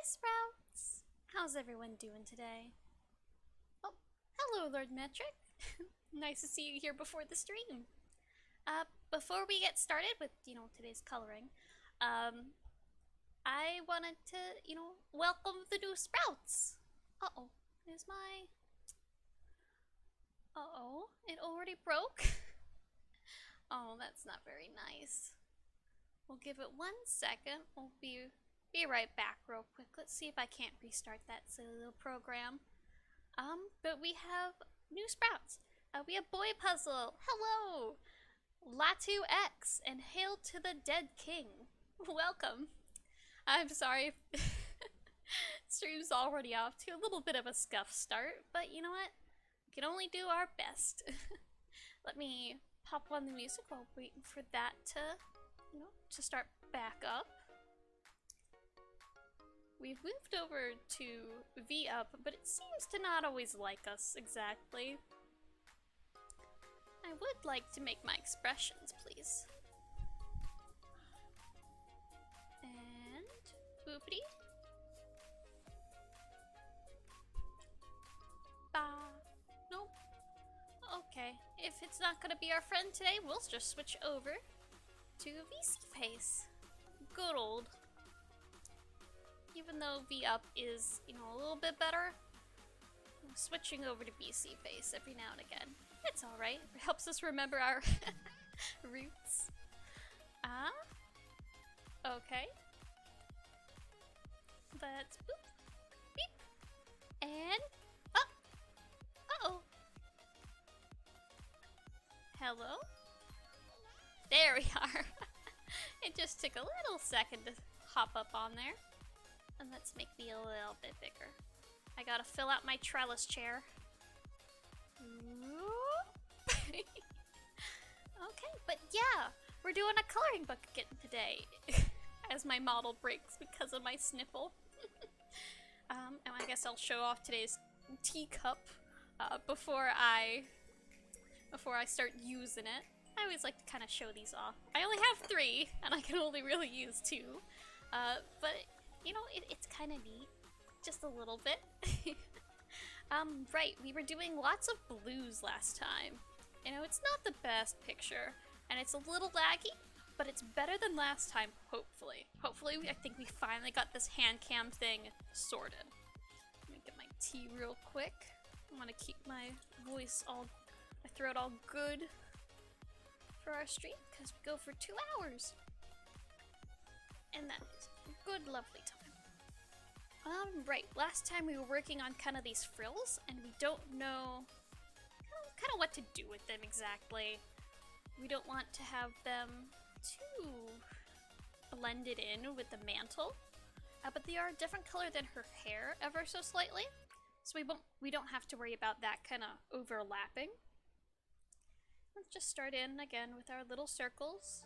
Sprouts! How's everyone doing today? Oh, hello, Lord Metric. Nice to see you here before the stream. Before we get started with, today's coloring, I wanted to, welcome the new Sprouts. Uh-oh, there's my... Uh-oh, it already broke? Oh, that's not very nice. We'll give it 1 second. We'll be right back real quick. Let's see if I can't restart that silly little program. But we have new Sprouts. We have Boy Puzzle. Hello! Latu X and Hail to the Dead King. Welcome. I'm sorry if stream's already off to a little bit of a scuff start, but you know what? We can only do our best. Let me pop on the music while waiting for that to, to start back up. We've moved over to V up, but it seems to not always like us exactly. I would like to make my expressions, please. And boopity. Ba. Nope. Okay, if it's not gonna be our friend today, we'll just switch over to VC Face. Good old. Even though V up is, a little bit better, I'm switching over to VC Face every now and again. It's alright. It helps us remember our roots. Okay. Let's boop, beep, and uh-oh. Hello? There we are. It just took a little second to hop up on there. And let's make me a little bit bigger. I gotta fill out my trellis chair. Okay, but yeah, we're doing a coloring book again today. As my model breaks because of my sniffle. And I guess I'll show off today's teacup before I start using it. I always like to kind of show these off. I only have 3, and I can only really use 2. But it's kind of neat, just a little bit. Right, we were doing lots of blues last time. It's not the best picture, and it's a little laggy, but it's better than last time, hopefully. Hopefully, I think we finally got this hand cam thing sorted. Let me get my tea real quick. I want to keep my throat all good for our stream, because we go for 2 hours. And that is a good, lovely time. Right, last time we were working on kind of these frills, and we don't know kind of what to do with them exactly. We don't want to have them too blended in with the mantle, but they are a different color than her hair ever so slightly, so we don't have to worry about that kind of overlapping. Let's just start in again with our little circles.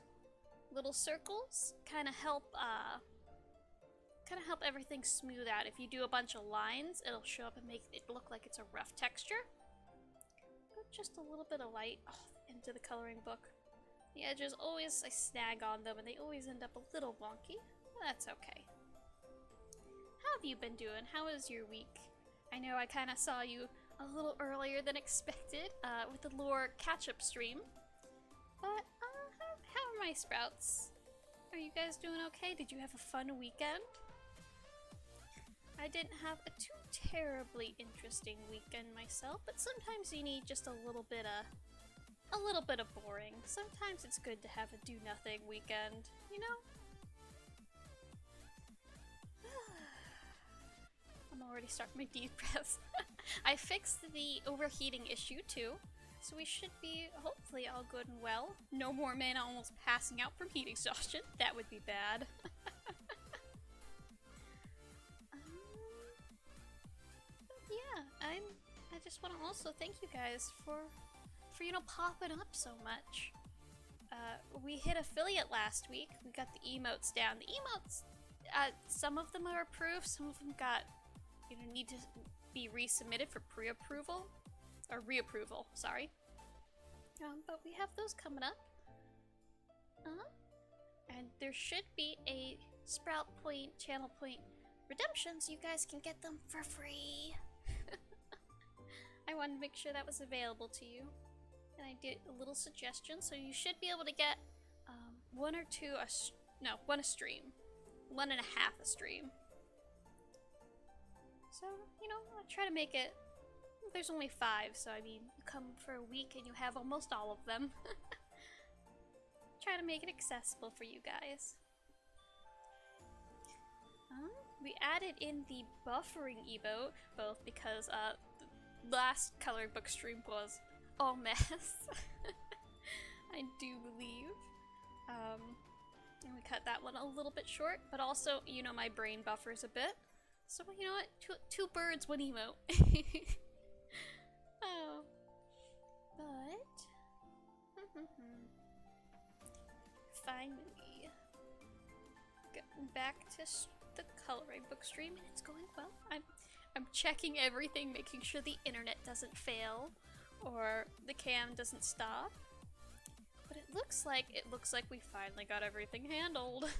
Little circles kind of help everything smooth out. If you do a bunch of lines, it'll show up and make it look like it's a rough texture. But just a little bit of light into the coloring book. The edges always, I snag on them and they always end up a little wonky. That's okay. How have you been doing? How was your week? I know I kind of saw you a little earlier than expected with the lore catch-up stream. But how are my Sprouts? Are you guys doing okay? Did you have a fun weekend? I didn't have a too terribly interesting weekend myself, but sometimes you need just a little bit of boring. Sometimes it's good to have a do-nothing weekend, I'm already starting my deep breaths. I fixed the overheating issue too, so we should be hopefully all good and well. No more men almost passing out from heat exhaustion. That would be bad. Yeah, I just want to also thank you guys for popping up so much. We hit affiliate last week. We got the emotes down. The emotes, some of them are approved. Some of them got, need to be resubmitted for pre-approval or reapproval. Sorry. But we have those coming up. And there should be a Sprout Point, Channel Point redemptions, you guys can get them for free. I wanted to make sure that was available to you. And I did a little suggestion, so you should be able to get one or two, one a stream. 1.5 a stream. So, you know, I try to make it, there's only 5, so I mean, you come for a week and you have almost all of them. Try to make it accessible for you guys. We added in the buffering emote, both because the last colored book stream was a mess. I do believe. And we cut that one a little bit short, but also, you know, my brain buffers a bit. So, you know what? Two birds, one emote. Oh. But... finally, getting back to the coloring book stream, and it's going well. I'm checking everything, making sure the internet doesn't fail or the cam doesn't stop. But it looks like we finally got everything handled. Let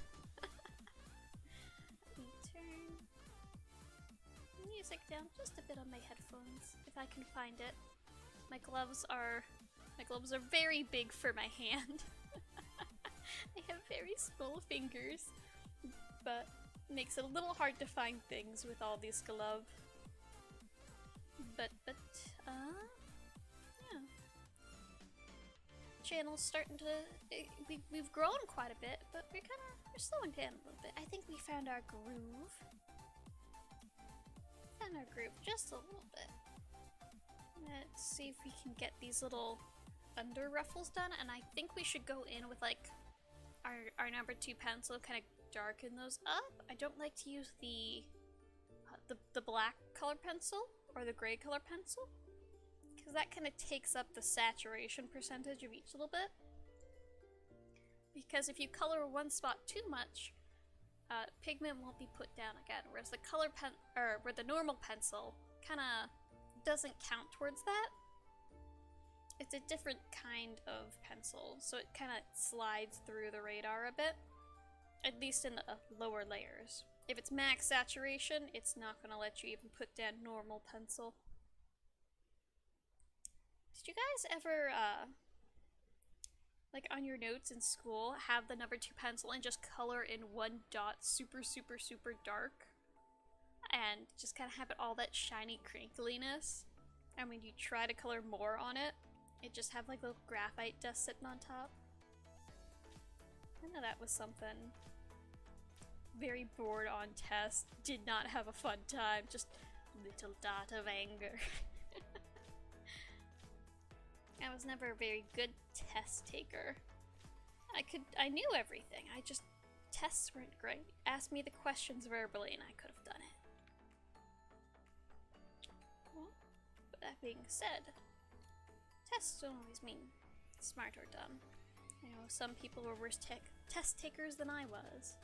me turn music down just a bit on my headphones if I can find it. My gloves are very big for my hand. I have very small fingers, but it makes it a little hard to find things with all these gloves. But yeah. Channel's starting to, we've grown quite a bit, but we're slowing down a little bit. I think we found our groove. Just a little bit. Let's see if we can get these little under ruffles done, and I think we should go in with like our number 2 pencil, kind of darken those up. I don't like to use the black color pencil or the gray color pencil, because that kind of takes up the saturation percentage of each little bit. Because if you color one spot too much, pigment won't be put down again. Whereas the normal pencil kind of doesn't count towards that. It's a different kind of pencil, so it kind of slides through the radar a bit, at least in the lower layers. If it's max saturation, it's not going to let you even put down normal pencil. Did you guys ever, like on your notes in school, have the number 2 pencil and just color in one dot super, super, super dark? And just kind of have it all that shiny crinkliness? And when you try to color more on it, it just have like little graphite dust sitting on top. I know that was something. Very bored on test, did not have a fun time, just little dot of anger. I was never a very good test taker. I knew everything, tests weren't great. Ask me the questions verbally and I could have done it. Well, but that being said, tests don't always mean smart or dumb. I know some people were worse test takers than I was.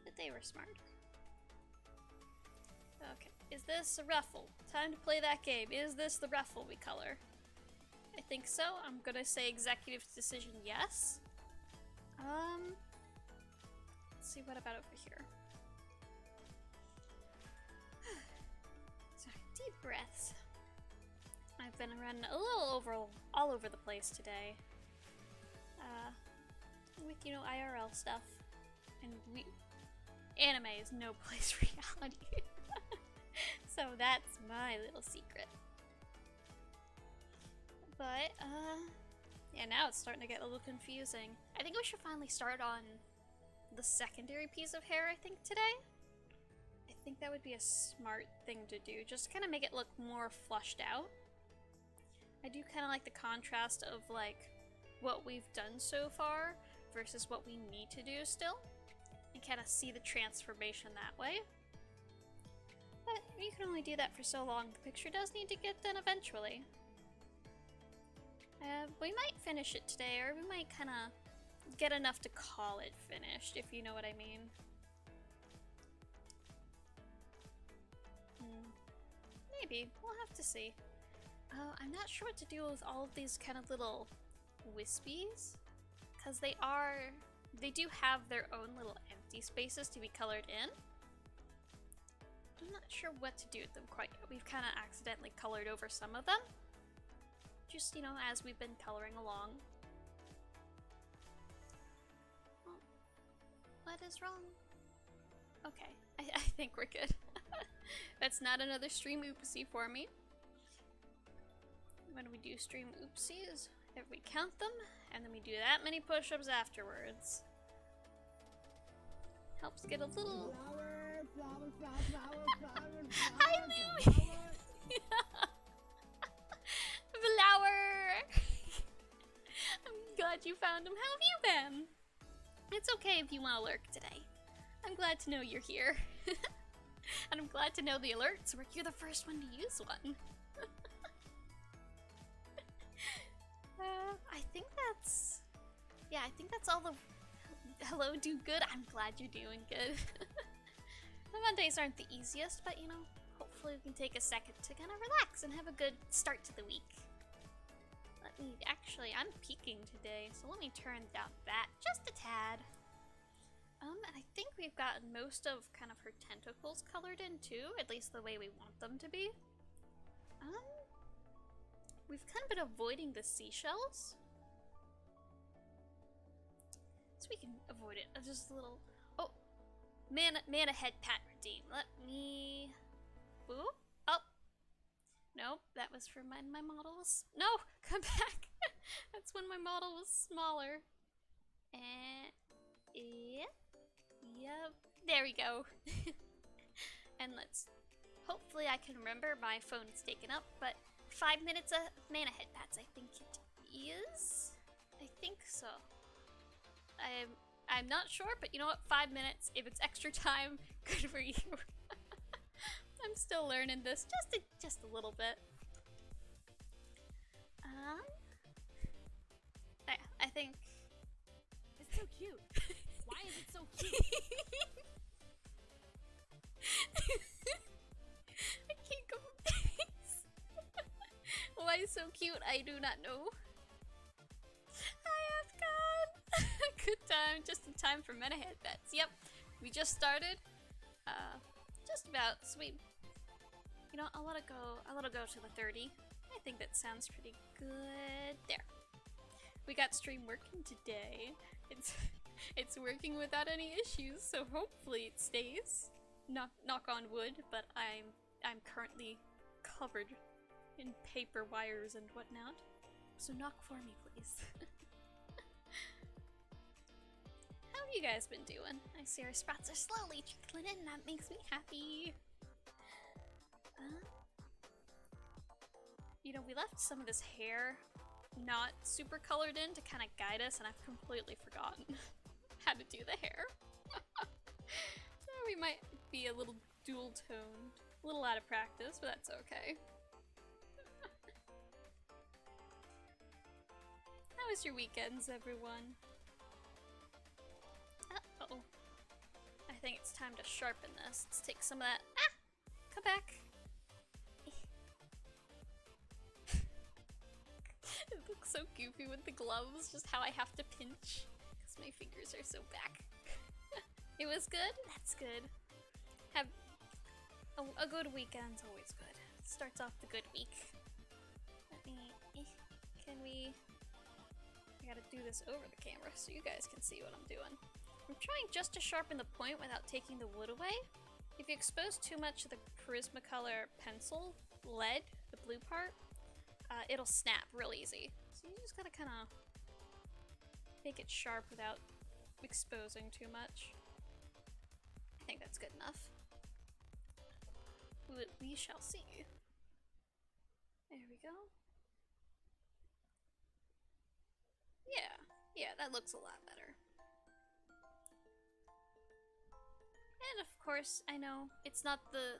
But they were smart. Okay, is this a ruffle? Time to play that game. Is this the ruffle we color? I think so. I'm gonna say executive decision yes. Let's see, what about over here? Sorry, deep breaths. I've been running a little all over the place today. With, you know, IRL stuff. And anime is no place reality. So that's my little secret. But, yeah, now it's starting to get a little confusing. I think we should finally start on the secondary piece of hair, I think, today. I think that would be a smart thing to do. Just kind of make it look more flushed out. I do kind of like the contrast of, like, what we've done so far versus what we need to do still. And kind of see the transformation that way. But you can only do that for so long. The picture does need to get done eventually. We might finish it today, or we might kind of get enough to call it finished, if you know what I mean. Maybe. We'll have to see. I'm not sure what to do with all of these kind of little wispies, because they do have their own little empty spaces to be colored in. I'm not sure what to do with them quite yet. We've kind of accidentally colored over some of them. Just, you know, as we've been coloring along. Oh, what is wrong? Okay, I think we're good. That's not another stream oopsie for me. When we do stream oopsies, if we count them, and then we do that many push-ups afterwards. Helps get a little... Hi, Louie! Flower! I'm glad you found him. How have you been? It's okay if you want to lurk today. I'm glad to know you're here. And I'm glad to know the alerts work. You're the first one to use one. I think that's... Yeah, I think that's all the... Hello, do good. I'm glad you're doing good. The Mondays aren't the easiest, but you know, hopefully we can take a second to kind of relax and have a good start to the week. Let me... Actually, I'm peeking today, so let me turn down that just a tad. And I think we've gotten most of kind of her tentacles colored in too, at least the way we want them to be. We've kind of been avoiding the seashells. So we can avoid it. Just a little... Oh! Mana head pat redeem. Let me... Boop. Oh! Nope, that was for my model was... No! Come back! That's when my model was smaller. And... Yep. Yep. There we go. And let's... Hopefully I can remember. My phone is taken up, but 5 minutes of mana head pats, I think it is. I think so. I'm not sure, but you know what? 5 minutes. If it's extra time, good for you. I'm still learning this just a little bit. I think it's so cute. Why is it so cute? I can't go. Why is so cute? I do not know. Hi, Afghan. Good time, just in time for meta head bets. Yep, we just started. Just about. So we, you know, I'll let it go to the 30. I think that sounds pretty good. There. We got stream working today. It's working without any issues, so hopefully it stays. Knock on wood, but I'm currently covered in paper wires and whatnot. So knock for me, please. How have you guys been doing? I see our spots are slowly trickling in. That makes me happy. You know, we left some of this hair not super colored in to kind of guide us, and I've completely forgotten how to do the hair. We might be a little dual toned, a little out of practice, but that's okay. How was your weekends, everyone? Uh-oh. I think it's time to sharpen this. Let's take some of that. Ah! Come back. It looks so goofy with the gloves, just how I have to pinch, because my fingers are so back. It was good? That's good. Have a good weekend's always good. Starts off the good week. Let me... I gotta do this over the camera so you guys can see what I'm doing. I'm trying just to sharpen the point without taking the wood away. If you expose too much of the Prismacolor pencil, lead, the blue part, it'll snap real easy. So you just gotta kind of make it sharp without exposing too much. I think that's good enough. We shall see. There we go. Yeah, that looks a lot better. And of course, I know it's not the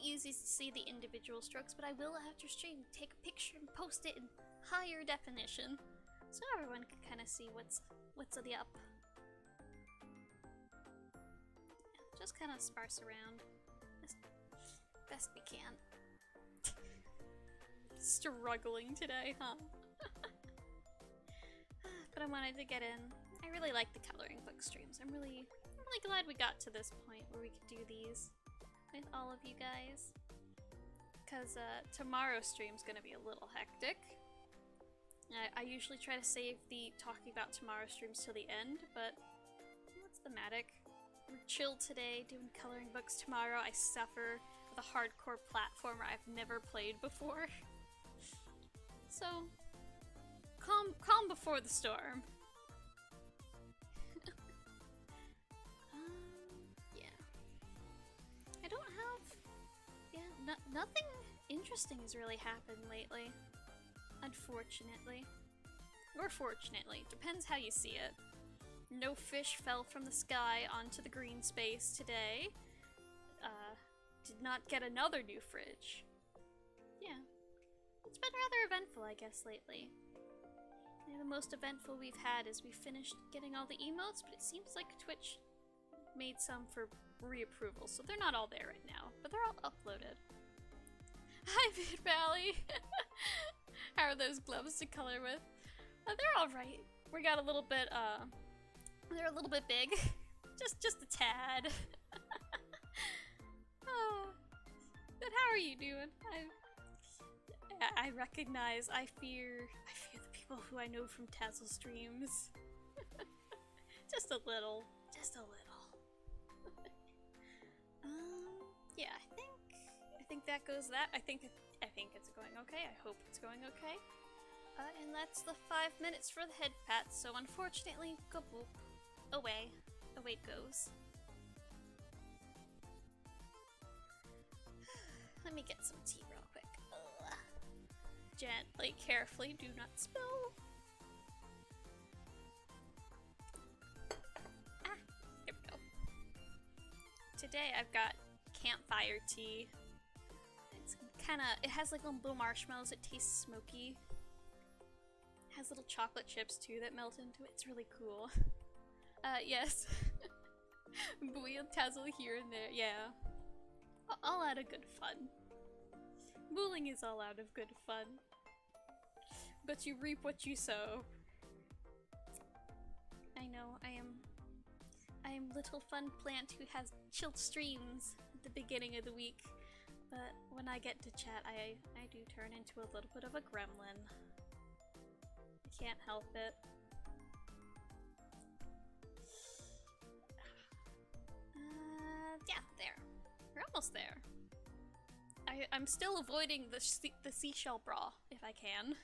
easiest to see the individual strokes, but I will after stream take a picture and post it in higher definition, so everyone can kind of see what's the up. Just kind of sparse around as best we can. Struggling today, huh? But I wanted to get in. I really like the coloring book streams. I'm really really glad we got to this point where we could do these with all of you guys. Because tomorrow's stream's gonna be a little hectic. I usually try to save the talking about tomorrow's streams till the end, but what's the matter? We're chill today, doing coloring books tomorrow. I suffer with a hardcore platformer I've never played before. So, calm before the storm. Yeah. I don't have... Yeah, nothing interesting has really happened lately. Unfortunately. Or fortunately, depends how you see it. No fish fell from the sky onto the green space today. Did not get another new fridge. Yeah. It's been rather eventful, I guess, lately. The most eventful we've had is we finished getting all the emotes, but it seems like Twitch made some for reapproval, so they're not all there right now, but they're all uploaded. Hi, Vid Valley! How are those gloves to color with? They're alright. We got a little bit, they're a little bit big. Just a tad. Oh. But how are you doing? I recognize, I fear the people who I know from Tazzle streams. Just a little. Yeah, I think that goes that. I think it's going okay. I hope it's going okay. And that's the 5 minutes for the head pat, so unfortunately, kaboop. Away it goes. Let me get some tea real quick. Ugh. Gently, carefully, do not spill. Ah, there we go. Today I've got campfire tea. It's it has like little marshmallows, it tastes smoky. It has little chocolate chips too that melt into it, it's really cool. Yes. Boiled Tazzle here and there, yeah. All out of good fun. Bullying is all out of good fun. But you reap what you sow. I know, I am little fun plant who has chilled streams at the beginning of the week. But when I get to chat, I do turn into a little bit of a gremlin. I can't help it. Yeah, there. We're almost there. I'm still avoiding the seashell bra, if I can.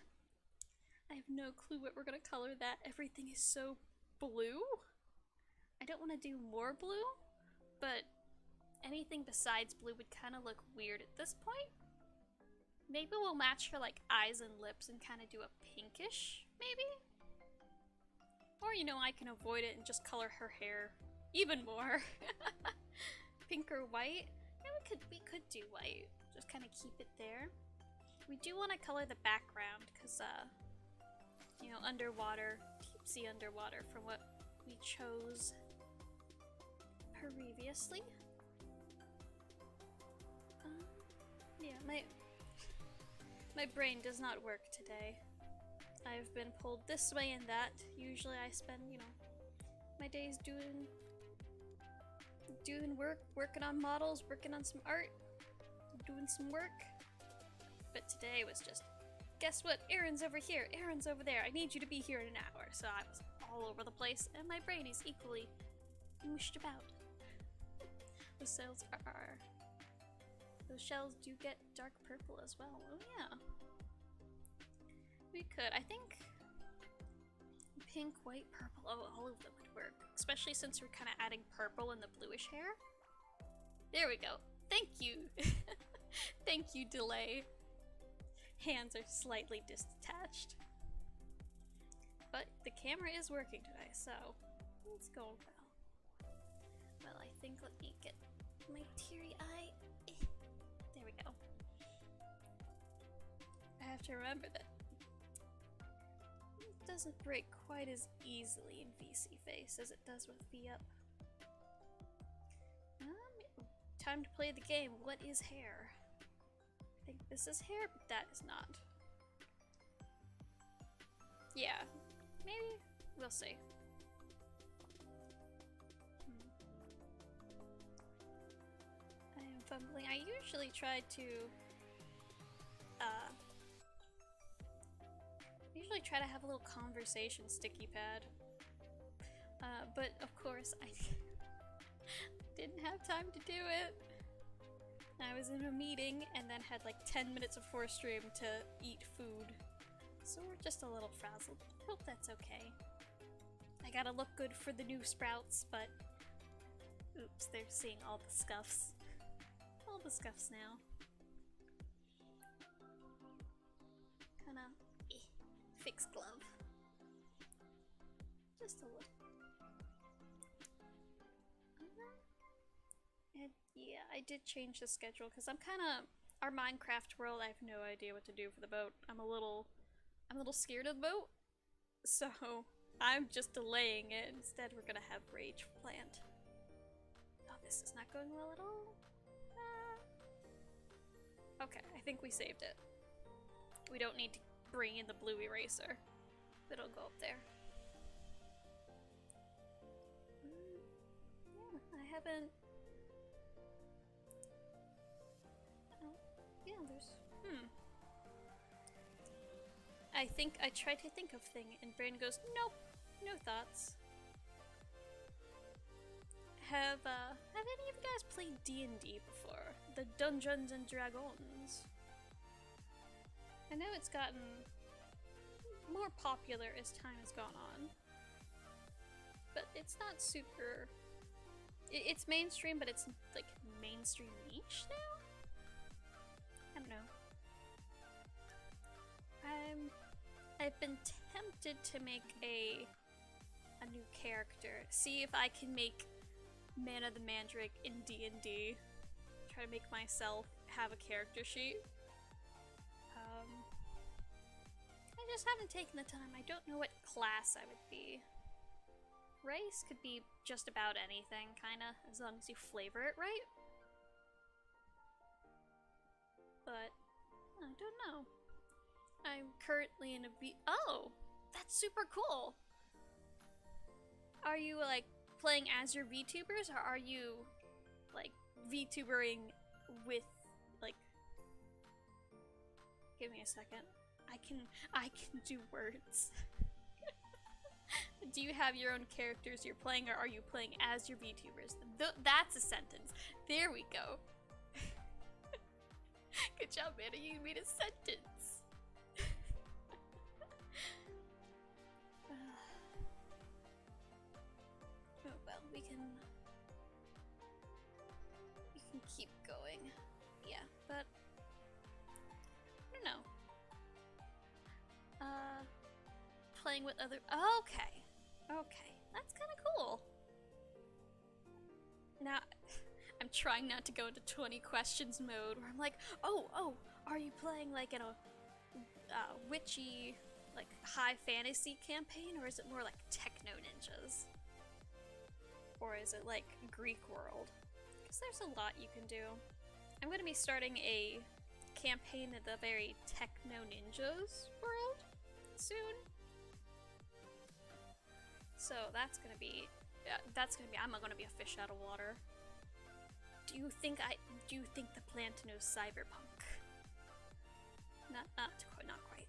I have no clue what we're gonna color that. Everything is so blue. I don't want to do more blue, but anything besides blue would kind of look weird at this point. Maybe we'll match her like eyes and lips and kind of do a pinkish, maybe? Or, you know, I can avoid it and just color her hair even more. Pink or white? Yeah, we could do white. Just kind of keep it there. We do want to color the background because, you know, underwater, deep sea underwater from what we chose previously. Yeah, my brain does not work today. I've been pulled this way and that. Usually I spend, you know, my days doing work, working on models, working on some art, doing some work. But today was just, guess what? Aaron's over here, Aaron's over there. I need you to be here in an hour. So I was all over the place and my brain is equally mooshed about. Those shells do get dark purple as well. Oh yeah. We could, I think pink, white, purple, all of them would work. Especially since we're kind of adding purple in the bluish hair. There we go. Thank you. Thank you, Delay. Hands are slightly detached. But the camera is working today, so it's going well. Well, I think let me get my teary eye. There we go. I have to remember that it doesn't break quite as easily in VC Face as it does with V-Up. Time to play the game. What is hair? I think this is hair, but that is not. Yeah, maybe. We'll see. fumbling. I usually try to have a little conversation sticky pad. But of course I didn't have time to do it. I was in a meeting and then had like 10 minutes before stream to eat food. So we're just a little frazzled. Hope that's okay. I gotta look good for the new sprouts, but oops, they're seeing all the scuffs. All the scuffs now. Kinda fixed glove. Just a little. And yeah, I did change the schedule because I'm kinda our Minecraft world, I have no idea what to do for the boat. I'm a little scared of the boat. So I'm just delaying it. Instead we're gonna have Rage Plant. Oh, this is not going well at all. Okay, I think we saved it. We don't need to bring in the blue eraser. It'll go up there. Yeah, I haven't... Oh, yeah, there's... I try to think of thing, and brain goes, nope, no thoughts. Have any of you guys played D&D before? The Dungeons and Dragons? I know it's gotten more popular as time has gone on, but it's not super... It's mainstream, but it's like mainstream niche now? I don't know. I've been tempted to make a new character. See if I can make Mana the Mandrake in D&D. Try to make myself have a character sheet. I just haven't taken the time. I don't know what class I would be. Race could be just about anything, kinda, as long as you flavor it right. But I don't know. I'm currently in a Oh! That's super cool! Are you, like, playing as your VTubers, or are you, like, VTubering with, like... Give me a second. I can do words. Do you have your own characters you're playing, or are you playing as your VTubers? That's a sentence. There we go. Good job, Anna. You made a sentence. Oh well, we can keep going. Yeah, but I don't know. Playing with other. Okay, that's kind of cool. Now, I'm trying not to go into 20 questions mode where I'm like, oh, are you playing like in a witchy, like high fantasy campaign, or is it more like techno ninjas? Or is it like Greek world? Because there's a lot you can do. I'm going to be starting a campaign in the very techno ninjas world soon. So that's gonna be I'm gonna be a fish out of water. Do you think the plant knows cyberpunk? Not quite.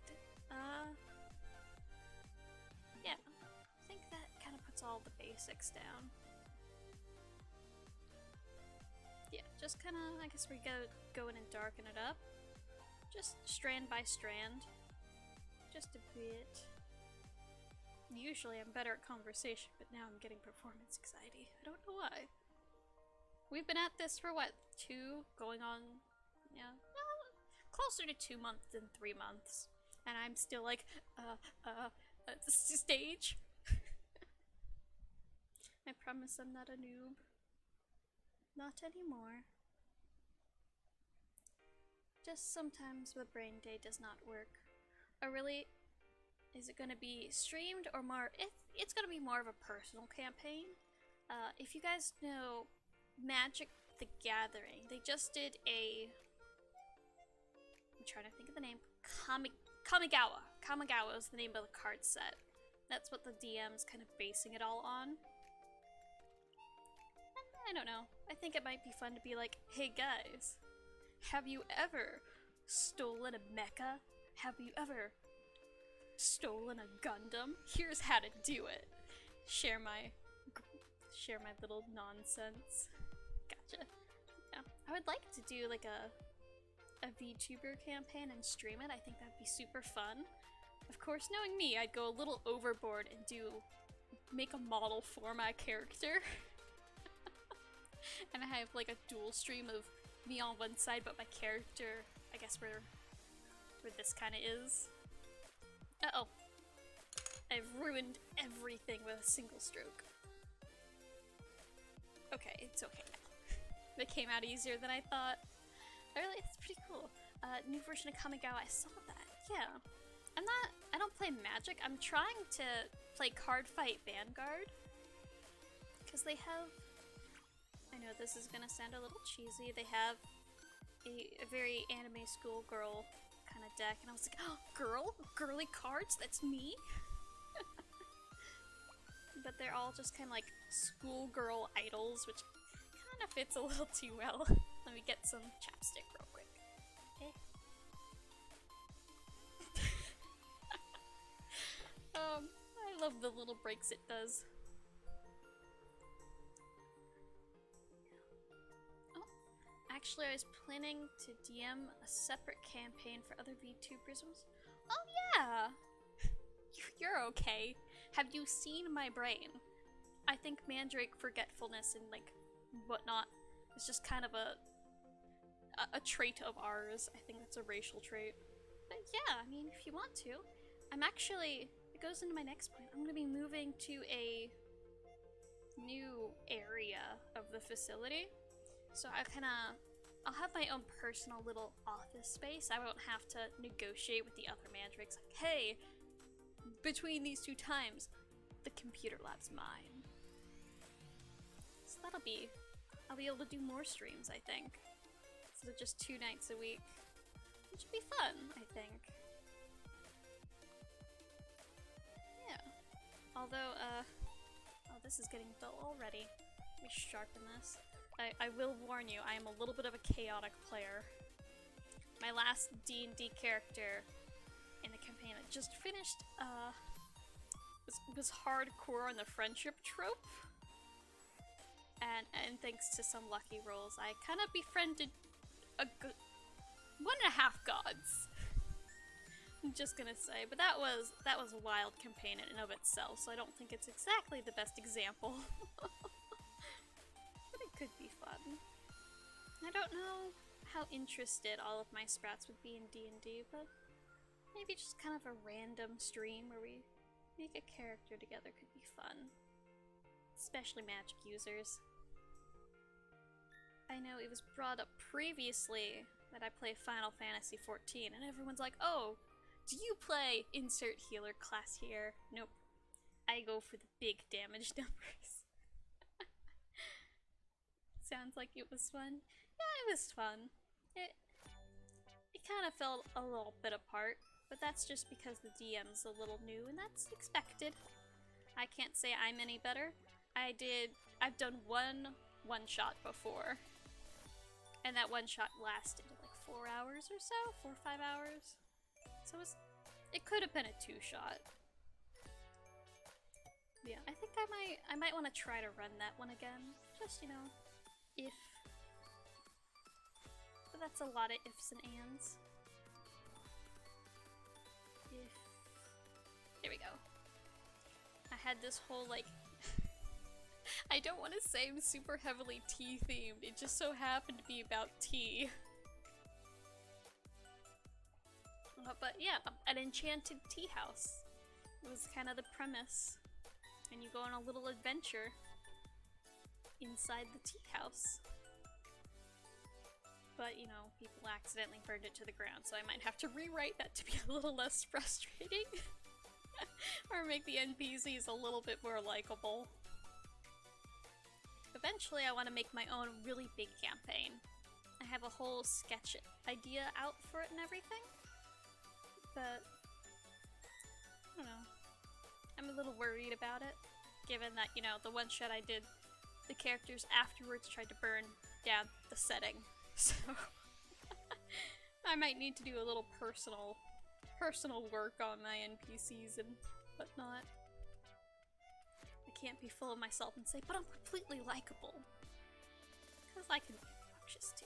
Yeah, I think that kind of puts all the basics down. Yeah, just kind of, I guess we go in and darken it up. Just strand by strand. Just a bit. Usually I'm better at conversation, but now I'm getting performance anxiety. I don't know why. We've been at this for what, going on, yeah, closer to 2 months than 3 months. And I'm still like, stage. I promise I'm not a noob. Not anymore. Just sometimes the brain day does not work. Really, is it gonna be streamed or more? It's gonna be more of a personal campaign. If you guys know Magic the Gathering, they just did a... I'm trying to think of the name. Kamigawa. Kamigawa is the name of the card set. That's what the DM's kind of basing it all on. don't know. I think it might be fun to be like, hey guys, have you ever stolen a mecha? Have you ever stolen a Gundam? Here's how to do it. Share my little nonsense. Gotcha. Yeah, I would like to do like a VTuber campaign and stream it. I think that'd be super fun. Of course, knowing me, I'd go a little overboard and make a model for my character. And I have like a dual stream of me on one side, but my character, I guess where this kind of is. Uh-oh. I've ruined everything with a single stroke. Okay, it's okay now. That came out easier than I thought. Really, it's pretty cool. New version of Kamigawa, I saw that. Yeah. I don't play Magic. I'm trying to play Card Fight Vanguard. Because they have, I know this is gonna sound a little cheesy, they have a very anime schoolgirl kind of deck, and I was like, oh, girl? Girly cards? That's me? But they're all just kind of like schoolgirl idols, which kind of fits a little too well. Let me get some chapstick real quick. Okay. I love the little breaks it does. Oh, actually I was planning to DM a separate campaign for other VTubers. Oh yeah! You're okay. Have you seen my brain? I think Mandrake forgetfulness and like whatnot is just kind of a trait of ours. I think that's a racial trait. But yeah, I mean, if you want to. I'm actually, it goes into my next point. I'm gonna be moving to a new area of the facility. So I'll have my own personal little office space. I won't have to negotiate with the other Mandrakes like, hey, between these two times, the computer lab's mine. So I'll be able to do more streams, I think. Instead of just 2 nights a week. Which would be fun, I think. Yeah. Although, oh, this is getting dull already. Let me sharpen this. I will warn you, I am a little bit of a chaotic player. My last D&D character in the campaign I just finished, was hardcore on the friendship trope. And thanks to some lucky rolls, I kind of befriended a good 1.5 gods. I'm just gonna say, but that was a wild campaign in and of itself, so I don't think it's exactly the best example. But it could be fun. I don't know how interested all of my sprats would be in D&D, but maybe just kind of a random stream where we make a character together could be fun. Especially Magic users. I know it was brought up previously that I play Final Fantasy XIV, and everyone's like, oh, do you play insert healer class here? Nope. I go for the big damage numbers. Sounds like it was fun. Yeah, it was fun. It kind of felt a little bit apart, but that's just because the DM's a little new, and that's expected. I can't say I'm any better. I've done one shot before, and that one shot lasted like 4 hours or so, 4 or 5 hours. So it could have been a 2-shot. Yeah, I think I might want to try to run that one again. Just, you know, if. But that's a lot of ifs and ands. If. There we go. I had this whole, like, I don't want to say I'm super heavily tea themed, it just so happened to be about tea. But yeah, an enchanted tea house was kind of the premise. And you go on a little adventure inside the tea house. But, you know, people accidentally burned it to the ground, so I might have to rewrite that to be a little less frustrating. Or make the NPCs a little bit more likable. Eventually I want to make my own really big campaign. I have a whole sketch idea out for it and everything. But, I don't know. I'm a little worried about it, given that, you know, the one shot I did the characters afterwards tried to burn down the setting. So I might need to do a little personal work on my NPCs and whatnot. I can't be full of myself and say, but I'm completely likable. Because I can be obnoxious too.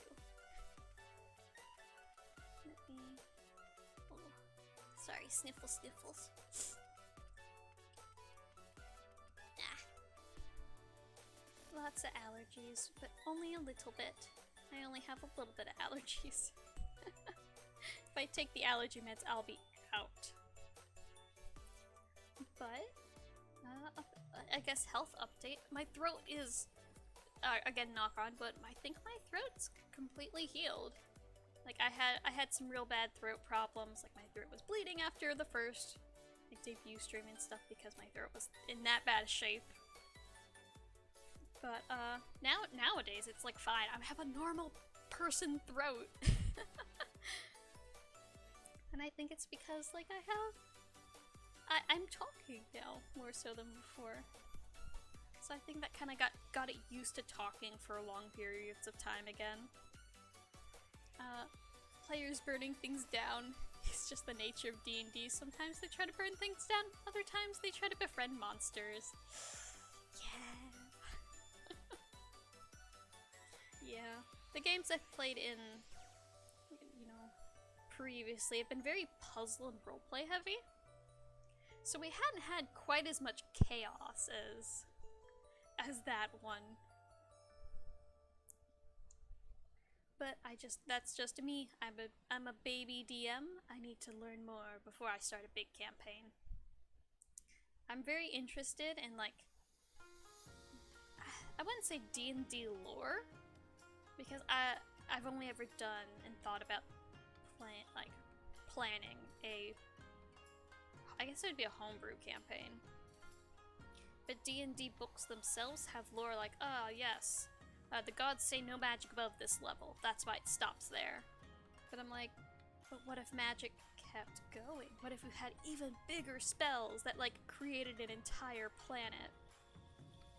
Let me... Oh. Sorry, sniffles. Lots of allergies, but only a little bit. I only have a little bit of allergies. If I take the allergy meds, I'll be out. But, I guess health update. My throat is, again, knock on, but I think my throat's completely healed. Like, I had some real bad throat problems. Like, my throat was bleeding after the first debut stream and stuff because my throat was in that bad shape. But, nowadays it's like fine. I have a normal person throat. And I think it's because, like, I'm talking now more so than before. So I think that kind of got it used to talking for long periods of time again. Players burning things down is just the nature of D&D. Sometimes they try to burn things down, other times they try to befriend monsters. Yeah, the games I've played in, you know, previously have been very puzzle and roleplay heavy. So we hadn't had quite as much chaos as that one. But that's just me. I'm a baby DM. I need to learn more before I start a big campaign. I'm very interested in, like, I wouldn't say D&D lore, because I've only ever done and thought about planning a, I guess it would be a homebrew campaign. But D&D books themselves have lore like, oh yes, the gods say no magic above this level, that's why it stops there. But I'm like, but what if magic kept going? What if we had even bigger spells that, like, created an entire planet?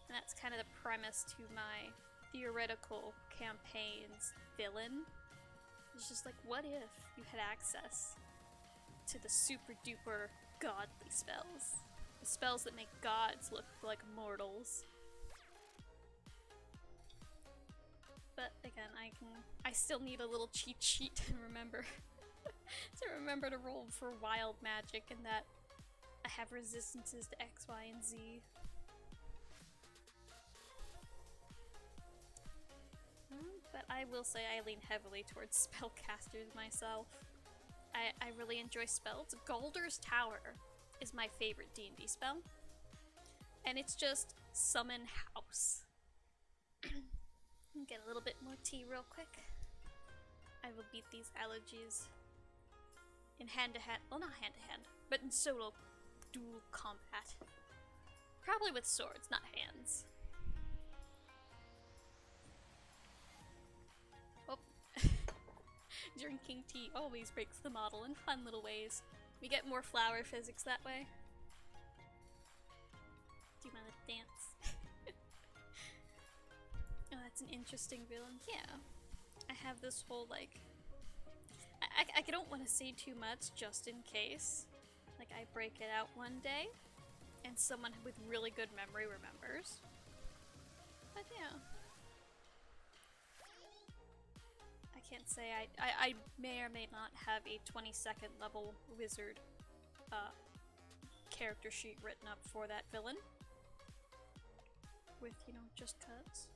And that's kind of the premise to my theoretical campaign's villain. It's just like, what if you had access to the super duper godly spells? The spells that make gods look like mortals. But again, I still need a little cheat sheet to remember to roll for wild magic, and that I have resistances to X, Y, and Z. But I will say I lean heavily towards spellcasters myself. I really enjoy spells. Galder's Tower is my favorite D&D spell. And it's just summon house. Get a little bit more tea real quick. I will beat these allergies in hand-to-hand, well, not hand-to-hand, but in solo dual combat. Probably with swords, not hands. Oh. Drinking tea always breaks the model in fun little ways. We get more flower physics that way. Do my little dance. Oh, that's an interesting villain. Yeah. I have this whole, like... I don't want to say too much just in case. Like, I break it out one day, and someone with really good memory remembers. But yeah. I can't say I may or may not have a 22nd level wizard character sheet written up for that villain. With, you know, just cuts.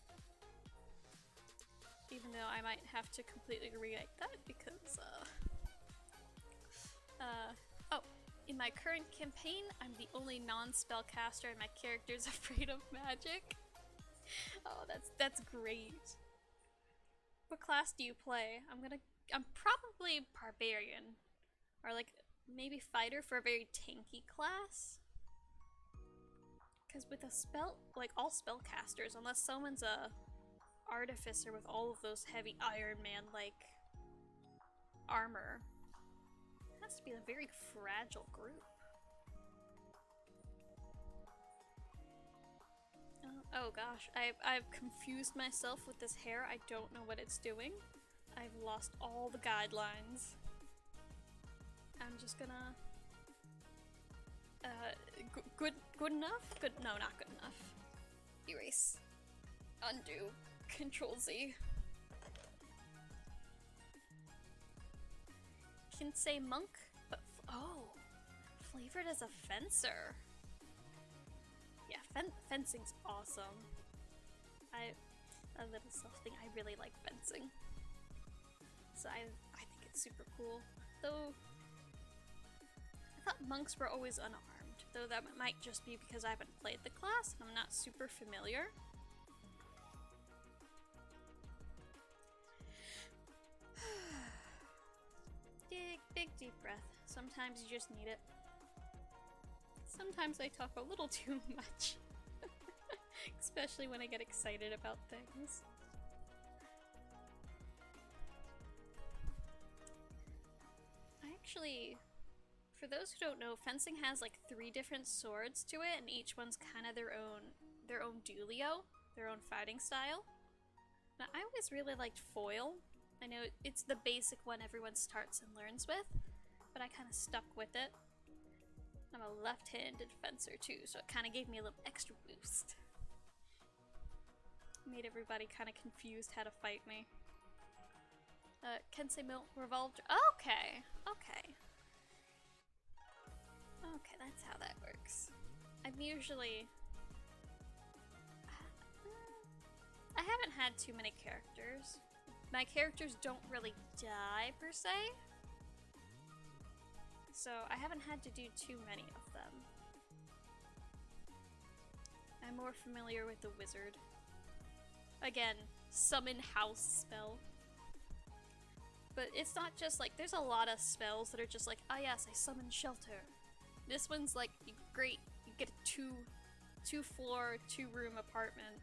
Even though I might have to completely rewrite that because, oh, in my current campaign, I'm the only non-spellcaster and my character's afraid of magic. Oh, that's great. What class do you play? I'm probably barbarian. Or like, maybe fighter for a very tanky class? Because with a spell, like all spellcasters, unless someone's a artificer with all of those heavy Iron Man-like armor, it has to be a very fragile group. Oh gosh, I've confused myself with this hair. I don't know what it's doing. I've lost all the guidelines. I'm just gonna... good enough? Good, no, not good enough. Erase. Undo. Control Z. Can say monk, but oh, flavored as a fencer. Yeah, fencing's awesome. A little soft thing. I really like fencing, so I think it's super cool. Though I thought monks were always unarmed. Though that might just be because I haven't played the class and I'm not super familiar. Big deep breath. Sometimes you just need it. Sometimes I talk a little too much. Especially when I get excited about things. I actually, for those who don't know, fencing has like 3 different swords to it, and each one's kind of their own dealio, their own fighting style. Now, I always really liked foil. I know it's the basic one everyone starts and learns with, but I kind of stuck with it. I'm a left-handed fencer too, so it kind of gave me a little extra boost. Made everybody kind of confused how to fight me. Kensei Mill revolved. Okay, okay. Okay, that's how that works. I'm usually... I haven't had too many characters. My characters don't really die, per se. So I haven't had to do too many of them. I'm more familiar with the wizard. Again, summon house spell. But it's not just like, there's a lot of spells that are just like, ah yes, I summon shelter. This one's like, great, you get a two floor, 2-room apartment.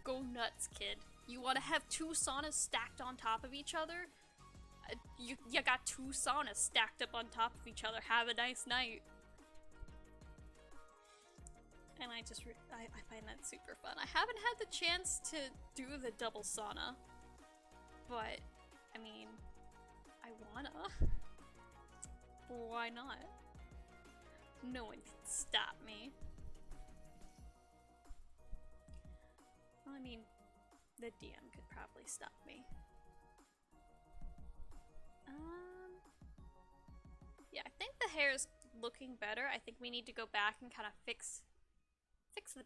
Go nuts, kid. You want to have 2 saunas stacked on top of each other? You got 2 saunas stacked up on top of each other. Have a nice night. And I find that super fun. I haven't had the chance to do the double sauna, but I mean, I wanna. Why not? No one can stop me. Well, I mean, the DM could probably stop me. Yeah, I think the hair is looking better. I think we need to go back and kind of fix the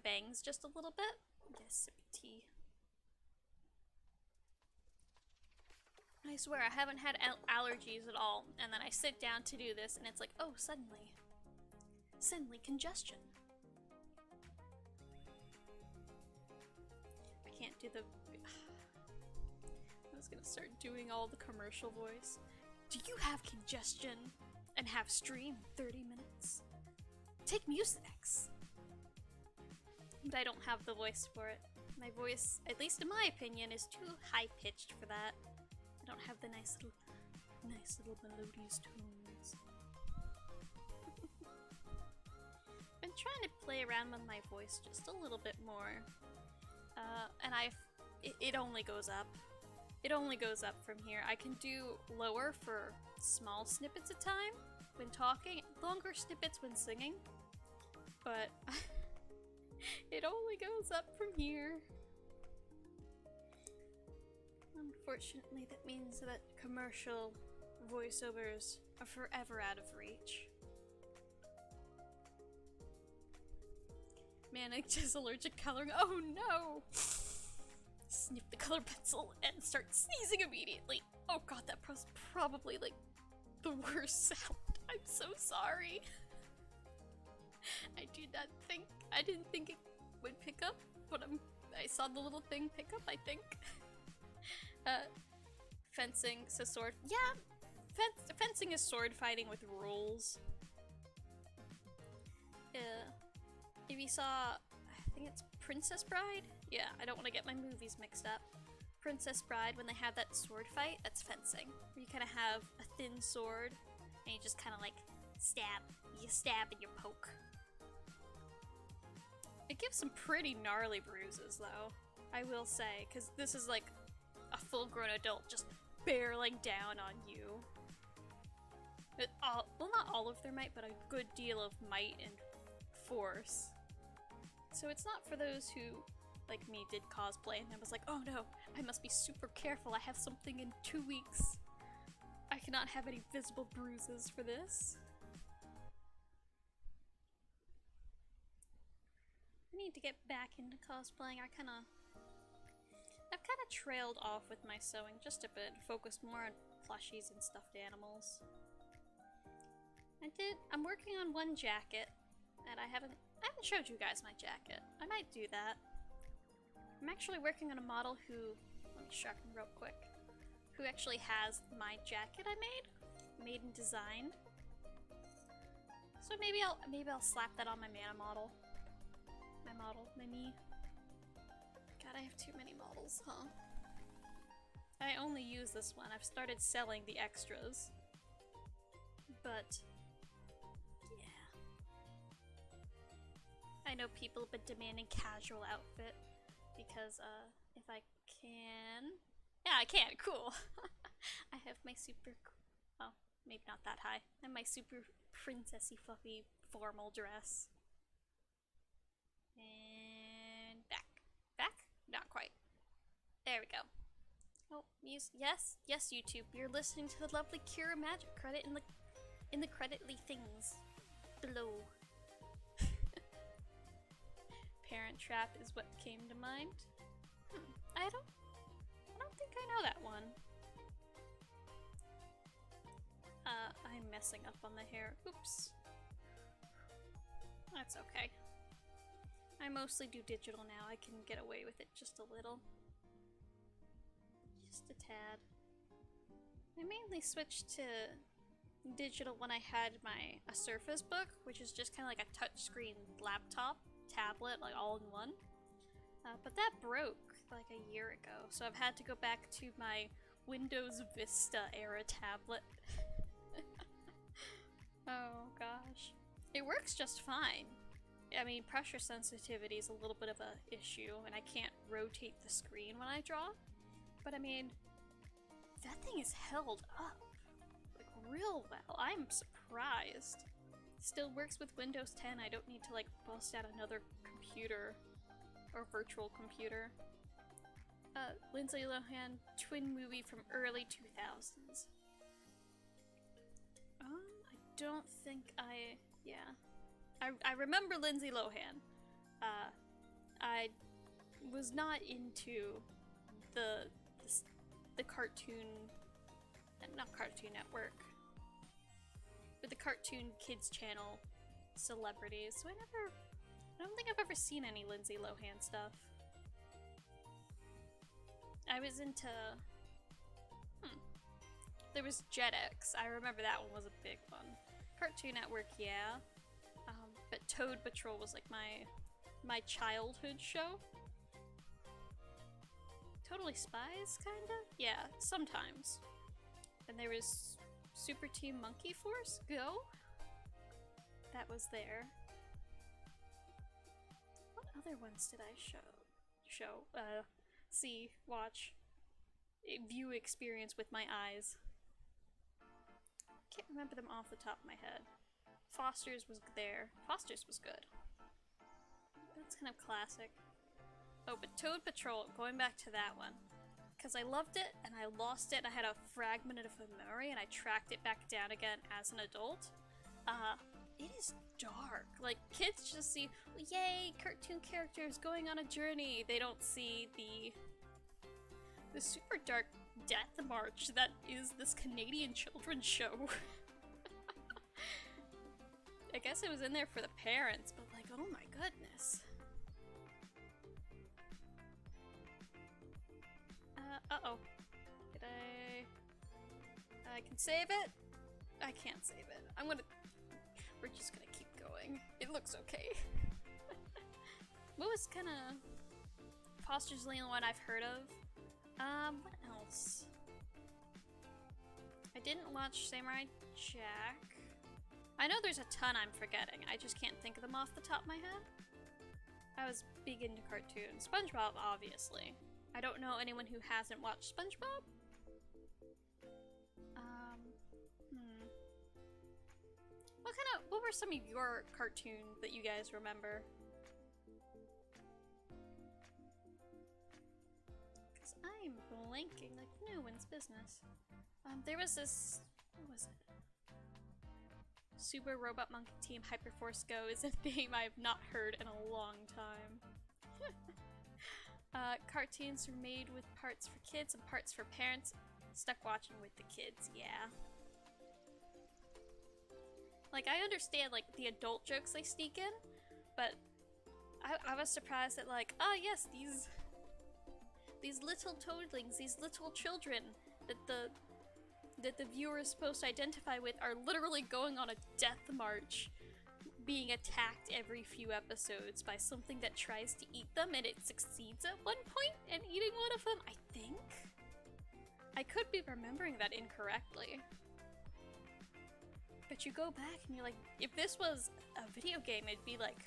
bangs just a little bit. Yes, sip of tea. I swear I haven't had allergies at all, and then I sit down to do this and it's like, oh, suddenly congestion. I can't do the... I was gonna start doing all the commercial voice. Do you have congestion and have stream 30 minutes? Take Mucinex. But I don't have the voice for it. My voice, at least in my opinion, is too high-pitched for that. I don't have the nice little melodious tones. Been trying to play around with my voice just a little bit more. And it only goes up. It only goes up from here. I can do lower for small snippets of time when talking, longer snippets when singing, but it only goes up from here. Unfortunately, that means that commercial voiceovers are forever out of reach. Manic just allergic coloring. Oh no! Sniff the color pencil and start sneezing immediately. Oh god, that was probably like the worst sound. I'm so sorry. I didn't think it would pick up, but I saw the little thing pick up, I think. Fencing, so sword. Yeah, fencing is sword fighting with rules. If you saw, I think it's Princess Bride? Yeah, I don't want to get my movies mixed up. Princess Bride, when they have that sword fight, that's fencing. Where you kind of have a thin sword, and you just kind of like stab. You stab and you poke. It gives some pretty gnarly bruises, though, I will say, because this is like a full-grown adult just barreling down on you. Well, not all of their might, but a good deal of might and force. So it's not for those who, like me, did cosplay and then was like, oh no, I must be super careful, I have something in 2 weeks. I cannot have any visible bruises for this. I need to get back into cosplaying. I've kind of trailed off with my sewing just a bit, focused more on plushies and stuffed animals. I'm working on one jacket, and I haven't showed you guys my jacket. I might do that. I'm actually working on a model who, let me check real quick, who actually has my jacket I made and designed. So maybe I'll slap that on my mana model. My me. God, I have too many models, huh? I only use this one. I've started selling the extras. But yeah. I know people have been demanding casual outfit because if I can. Yeah, I can. Cool. I have my super, well, maybe not that high. I have my super princessy fluffy formal dress. And back? Not quite. There we go. Oh, yes, YouTube. You're listening to the lovely KiraraMagic credit in the creditly things below. Parent Trap is what came to mind. I don't think I know that one. I'm messing up on the hair. Oops. That's okay. I mostly do digital now. I can get away with it just a little. Just a tad. I mainly switched to digital when I had a Surface Book, which is just kind of like a touchscreen laptop, tablet, like all in one. But that broke like a year ago, so I've had to go back to my Windows Vista era tablet. Oh gosh. It works just fine. I mean, pressure sensitivity is a little bit of an issue, and I can't rotate the screen when I draw. But I mean, that thing is held up, like, real well. I'm surprised. Still works with Windows 10. I don't need to, like, bust out another computer or virtual computer. Lindsay Lohan, twin movie from early 2000s. I don't think yeah. I remember Lindsay Lohan. I was not into the cartoon, not Cartoon Network, but the Cartoon Kids Channel celebrities. So I don't think I've ever seen any Lindsay Lohan stuff. I was into, there was Jetix. I remember that one was a big one. Cartoon Network, yeah. But Toad Patrol was like my childhood show. Totally Spies, kinda? Yeah, sometimes. And there was Super Team Monkey Force Go. That was there. What other ones did I see, watch, view, experience with my eyes? Can't remember them off the top of my head. Foster's was there. Foster's was good. That's kind of classic. Oh, but Toad Patrol, going back to that one, because I loved it and I lost it and I had a fragment of a memory and I tracked it back down again as an adult. It is dark. Like, kids just see, yay, cartoon characters going on a journey. They don't see the super dark death march that is this Canadian children's show. I guess it was in there for the parents, but like, oh my goodness. Uh-oh. Did I can save it? I can't save it. We're just gonna keep going. It looks okay. What was kinda Foster's the only one I've heard of? What else? I didn't watch Samurai Jack. I know there's a ton I'm forgetting. I just can't think of them off the top of my head. I was big into cartoons. SpongeBob, obviously. I don't know anyone who hasn't watched SpongeBob. What were some of your cartoons that you guys remember? Because I'm blanking like no one's business. There was this, what was it? Super Robot Monkey Team Hyperforce Go is a name I've not heard in a long time. Cartoons were made with parts for kids and parts for parents. Stuck watching with the kids, yeah. Like, I understand, like, the adult jokes they sneak in, but I was surprised that, like, oh yes, these little toadlings, these little children that the viewer is supposed to identify with are literally going on a death march, being attacked every few episodes by something that tries to eat them, and it succeeds at one point in eating one of them, I think? I could be remembering that incorrectly. But you go back and you're like, if this was a video game, it'd be like,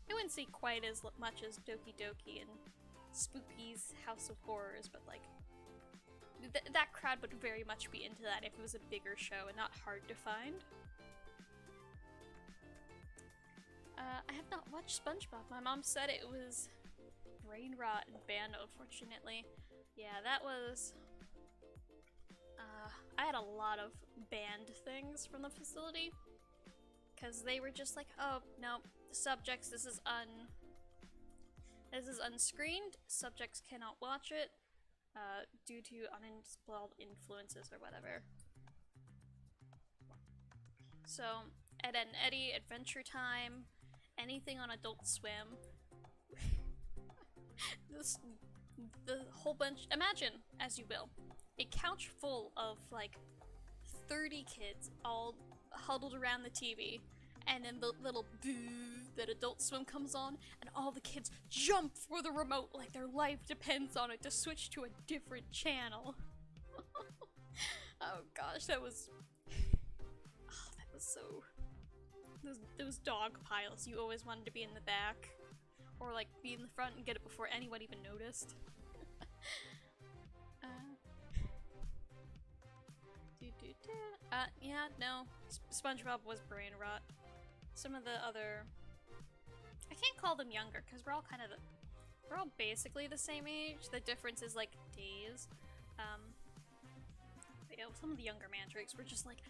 I wouldn't say quite as much as Doki Doki and Spooky's House of Horrors, but like, that crowd would very much be into that if it was a bigger show and not hard to find. I have not watched SpongeBob. My mom said it was brain rot and banned, unfortunately. Yeah, that was... I had a lot of banned things from the facility. Because they were just like, oh, no, subjects, this is unscreened. Subjects cannot watch it. Due to unexplained influences or whatever. So, Ed, Edd n Eddy, Adventure Time, anything on Adult Swim. The whole bunch, imagine, as you will, a couch full of like 30 kids all huddled around the TV, and then the little boo that Adult Swim comes on, and all the kids jump for the remote like their life depends on it to switch to a different channel. Oh gosh, that was so... Those dog piles, you always wanted to be in the back. Or like be in the front and get it before anyone even noticed. Yeah, no. SpongeBob was brain rot. Some of the other... I can't call them younger, because we're all kind of we're all basically the same age. The difference is like days. But, you know, some of the younger Mandrakes were just like,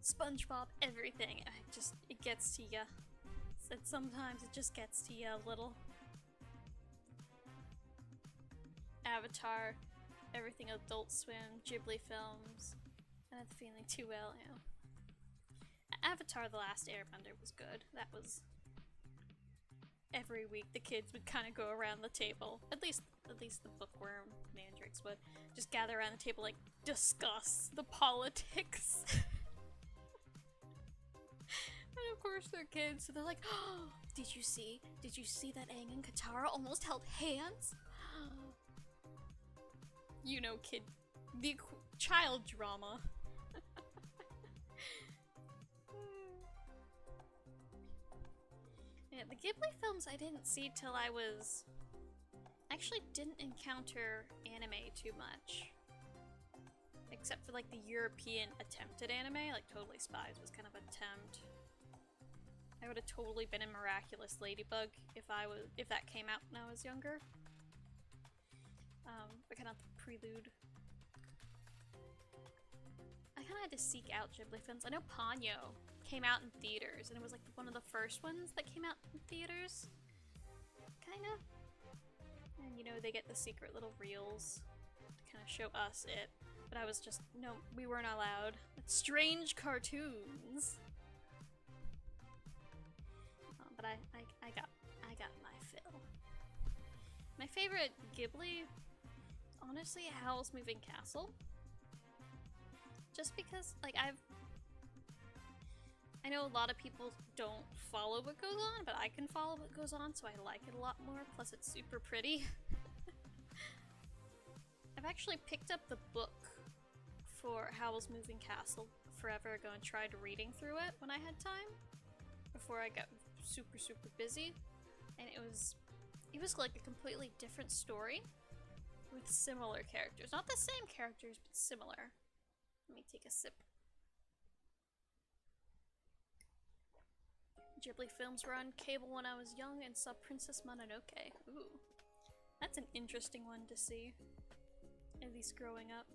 SpongeBob, everything. It gets to ya. And sometimes it just gets to ya a little. Avatar, everything Adult Swim, Ghibli films. I have the feeling too well, yeah. Avatar: The Last Airbender was good. That was... Every week the kids would kind of go around the table. At least the bookworm Mandrakes would just gather around the table, like, discuss the politics. And of course they're kids, so they're like, oh, did you see that Aang and Katara almost held hands? You know, kid, the child drama. Yeah, the Ghibli films I didn't see till I actually didn't encounter anime too much. Except for like the European attempted anime, like Totally Spies was kind of an attempt. I would have totally been in Miraculous Ladybug if that came out when I was younger. But kind of the prelude. I kind of had to seek out Ghibli films. I know Ponyo came out in theaters, and it was like one of the first ones that came out in theaters. Kind of. And you know, they get the secret little reels to kind of show us it. But I was just, no, we weren't allowed. Strange cartoons. But I got my fill. My favorite Ghibli, honestly, Howl's Moving Castle. Just because, like, I know a lot of people don't follow what goes on, but I can follow what goes on, so I like it a lot more, plus it's super pretty. I've actually picked up the book for Howl's Moving Castle forever ago and tried reading through it when I had time, before I got super busy, and it was it was like a completely different story with similar characters. Not the same characters, but similar. Let me take a sip. Ghibli films were on cable when I was young and saw Princess Mononoke. Ooh. That's an interesting one to see. At least growing up.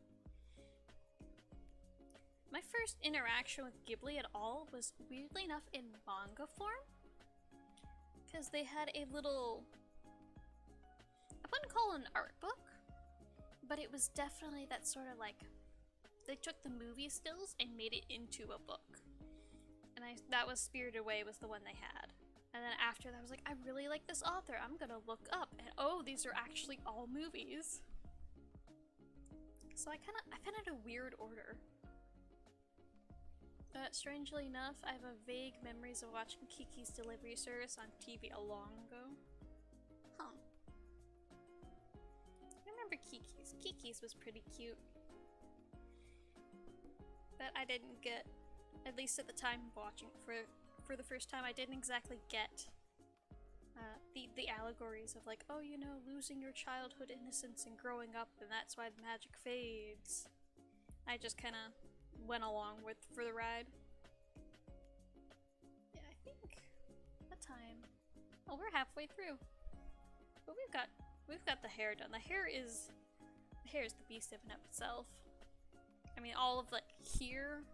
My first interaction with Ghibli at all was weirdly enough in manga form. Because they had a little... I wouldn't call it an art book, but it was definitely that sort of like... They took the movie stills and made it into a book. And that was Spirited Away was the one they had. And then after that I was like, I really like this author, I'm gonna look up. And oh, these are actually all movies. So I found it a weird order. Strangely enough, I have a vague memories of watching Kiki's Delivery Service on TV a long ago. Huh. I remember Kiki's. Kiki's was pretty cute. But I didn't get, at least at the time watching for the first time, I didn't exactly get the allegories of like, oh, you know, losing your childhood innocence and growing up, and that's why the magic fades. I just kind of went along for the ride. Yeah, I think the time. Oh, we're halfway through, but we've got the hair done. The hair is the beast in and of itself. I mean, all of like here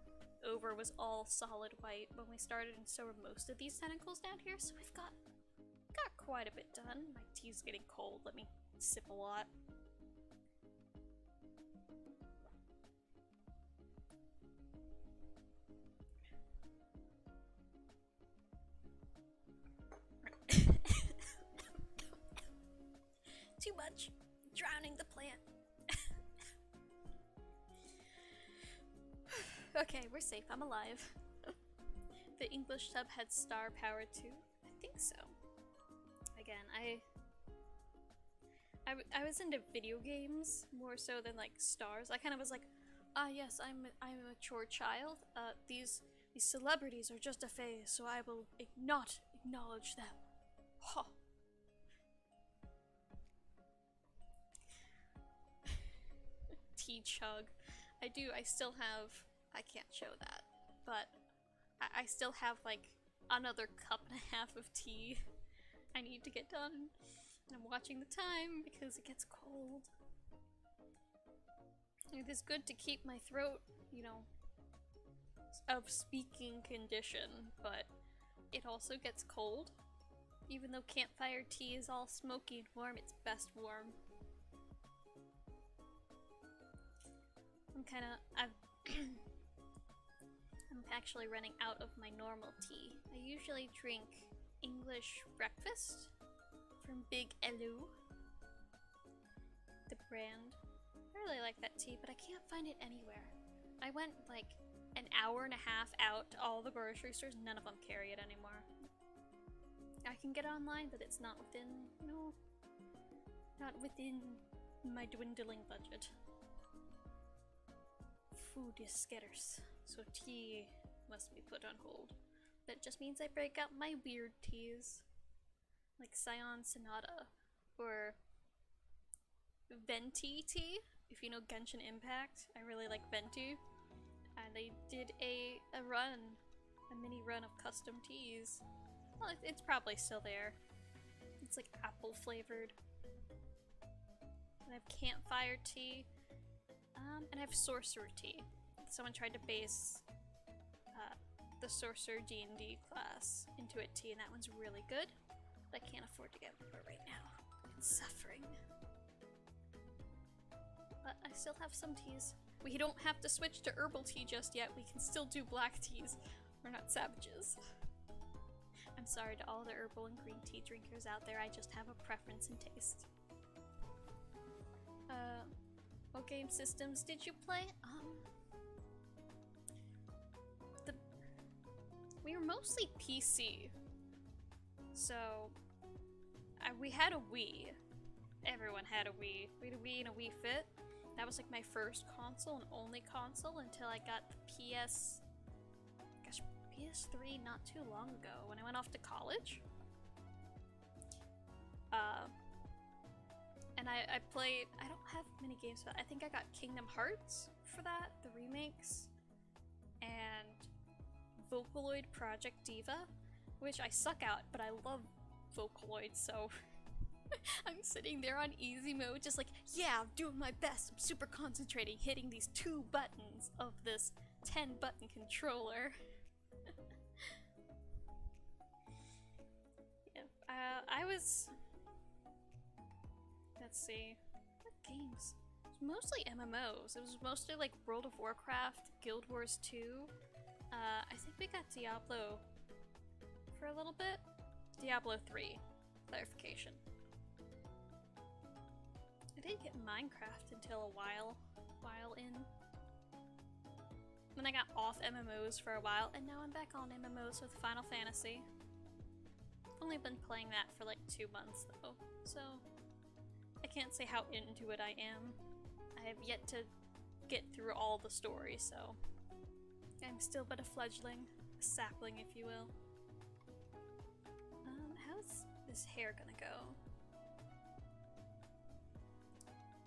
over was all solid white when we started, and so were most of these tentacles down here. So we've got quite a bit done. My tea's getting cold. Let me sip a lot. Too much. Drowning the plant. Okay, we're safe. I'm alive. The English sub had star power too. I think so. Again, I was into video games more so than like stars. I kind of was like, ah yes, I'm a mature child. These celebrities are just a phase, so I will not acknowledge them. Ha. Tea chug. I still have, I can't show that, but I still have like another cup and a half of tea I need to get done. And I'm watching the time because it gets cold. It is good to keep my throat, you know, of speaking condition, but it also gets cold. Even though campfire tea is all smoky and warm, it's best warm. I'm actually running out of my normal tea. I usually drink English breakfast from Big Elu, the brand. I really like that tea, but I can't find it anywhere. I went like an hour and a half out to all the grocery stores, none of them carry it anymore. I can get it online, but it's not within, not within my dwindling budget. Food is scarce, so tea must be put on hold. That just means I break out my weird teas, like Scion Sonata, or Venti tea, if you know Genshin Impact. I really like Venti, and they did a mini run of custom teas. Well, it's probably still there. It's like apple flavored. And I have campfire tea, and I have sorcerer tea. Someone tried to base the sorcerer D&D class into a tea, and that one's really good, but I can't afford to get more right now. It's suffering. But I still have some teas. We don't have to switch to herbal tea just yet. We can still do black teas. We're not savages. I'm sorry to all the herbal and green tea drinkers out there. I just have a preference and taste. What game systems did you play? We were mostly PC. So, we had a Wii. Everyone had a Wii. We had a Wii and a Wii Fit. That was like my first console and only console until I got the PS3 not too long ago when I went off to college. And I played, I don't have many games for that. I think I got Kingdom Hearts for that, the remakes, and Vocaloid Project Diva, which I suck at, but I love Vocaloid, so I'm sitting there on easy mode, just like, yeah, I'm doing my best. I'm super concentrating, hitting these 2 buttons of this 10-button controller. Yeah, I was... Let's see. What games? It was mostly MMOs. It was mostly like World of Warcraft, Guild Wars 2. I think we got Diablo for a little bit. Diablo 3. Clarification. I didn't get Minecraft until a while in. Then I got off MMOs for a while, and now I'm back on MMOs with Final Fantasy. Only been playing that for like 2 months though, so I can't say how into it I am. I have yet to get through all the story, so I'm still but a fledgling, a sapling if you will. How's this hair gonna go?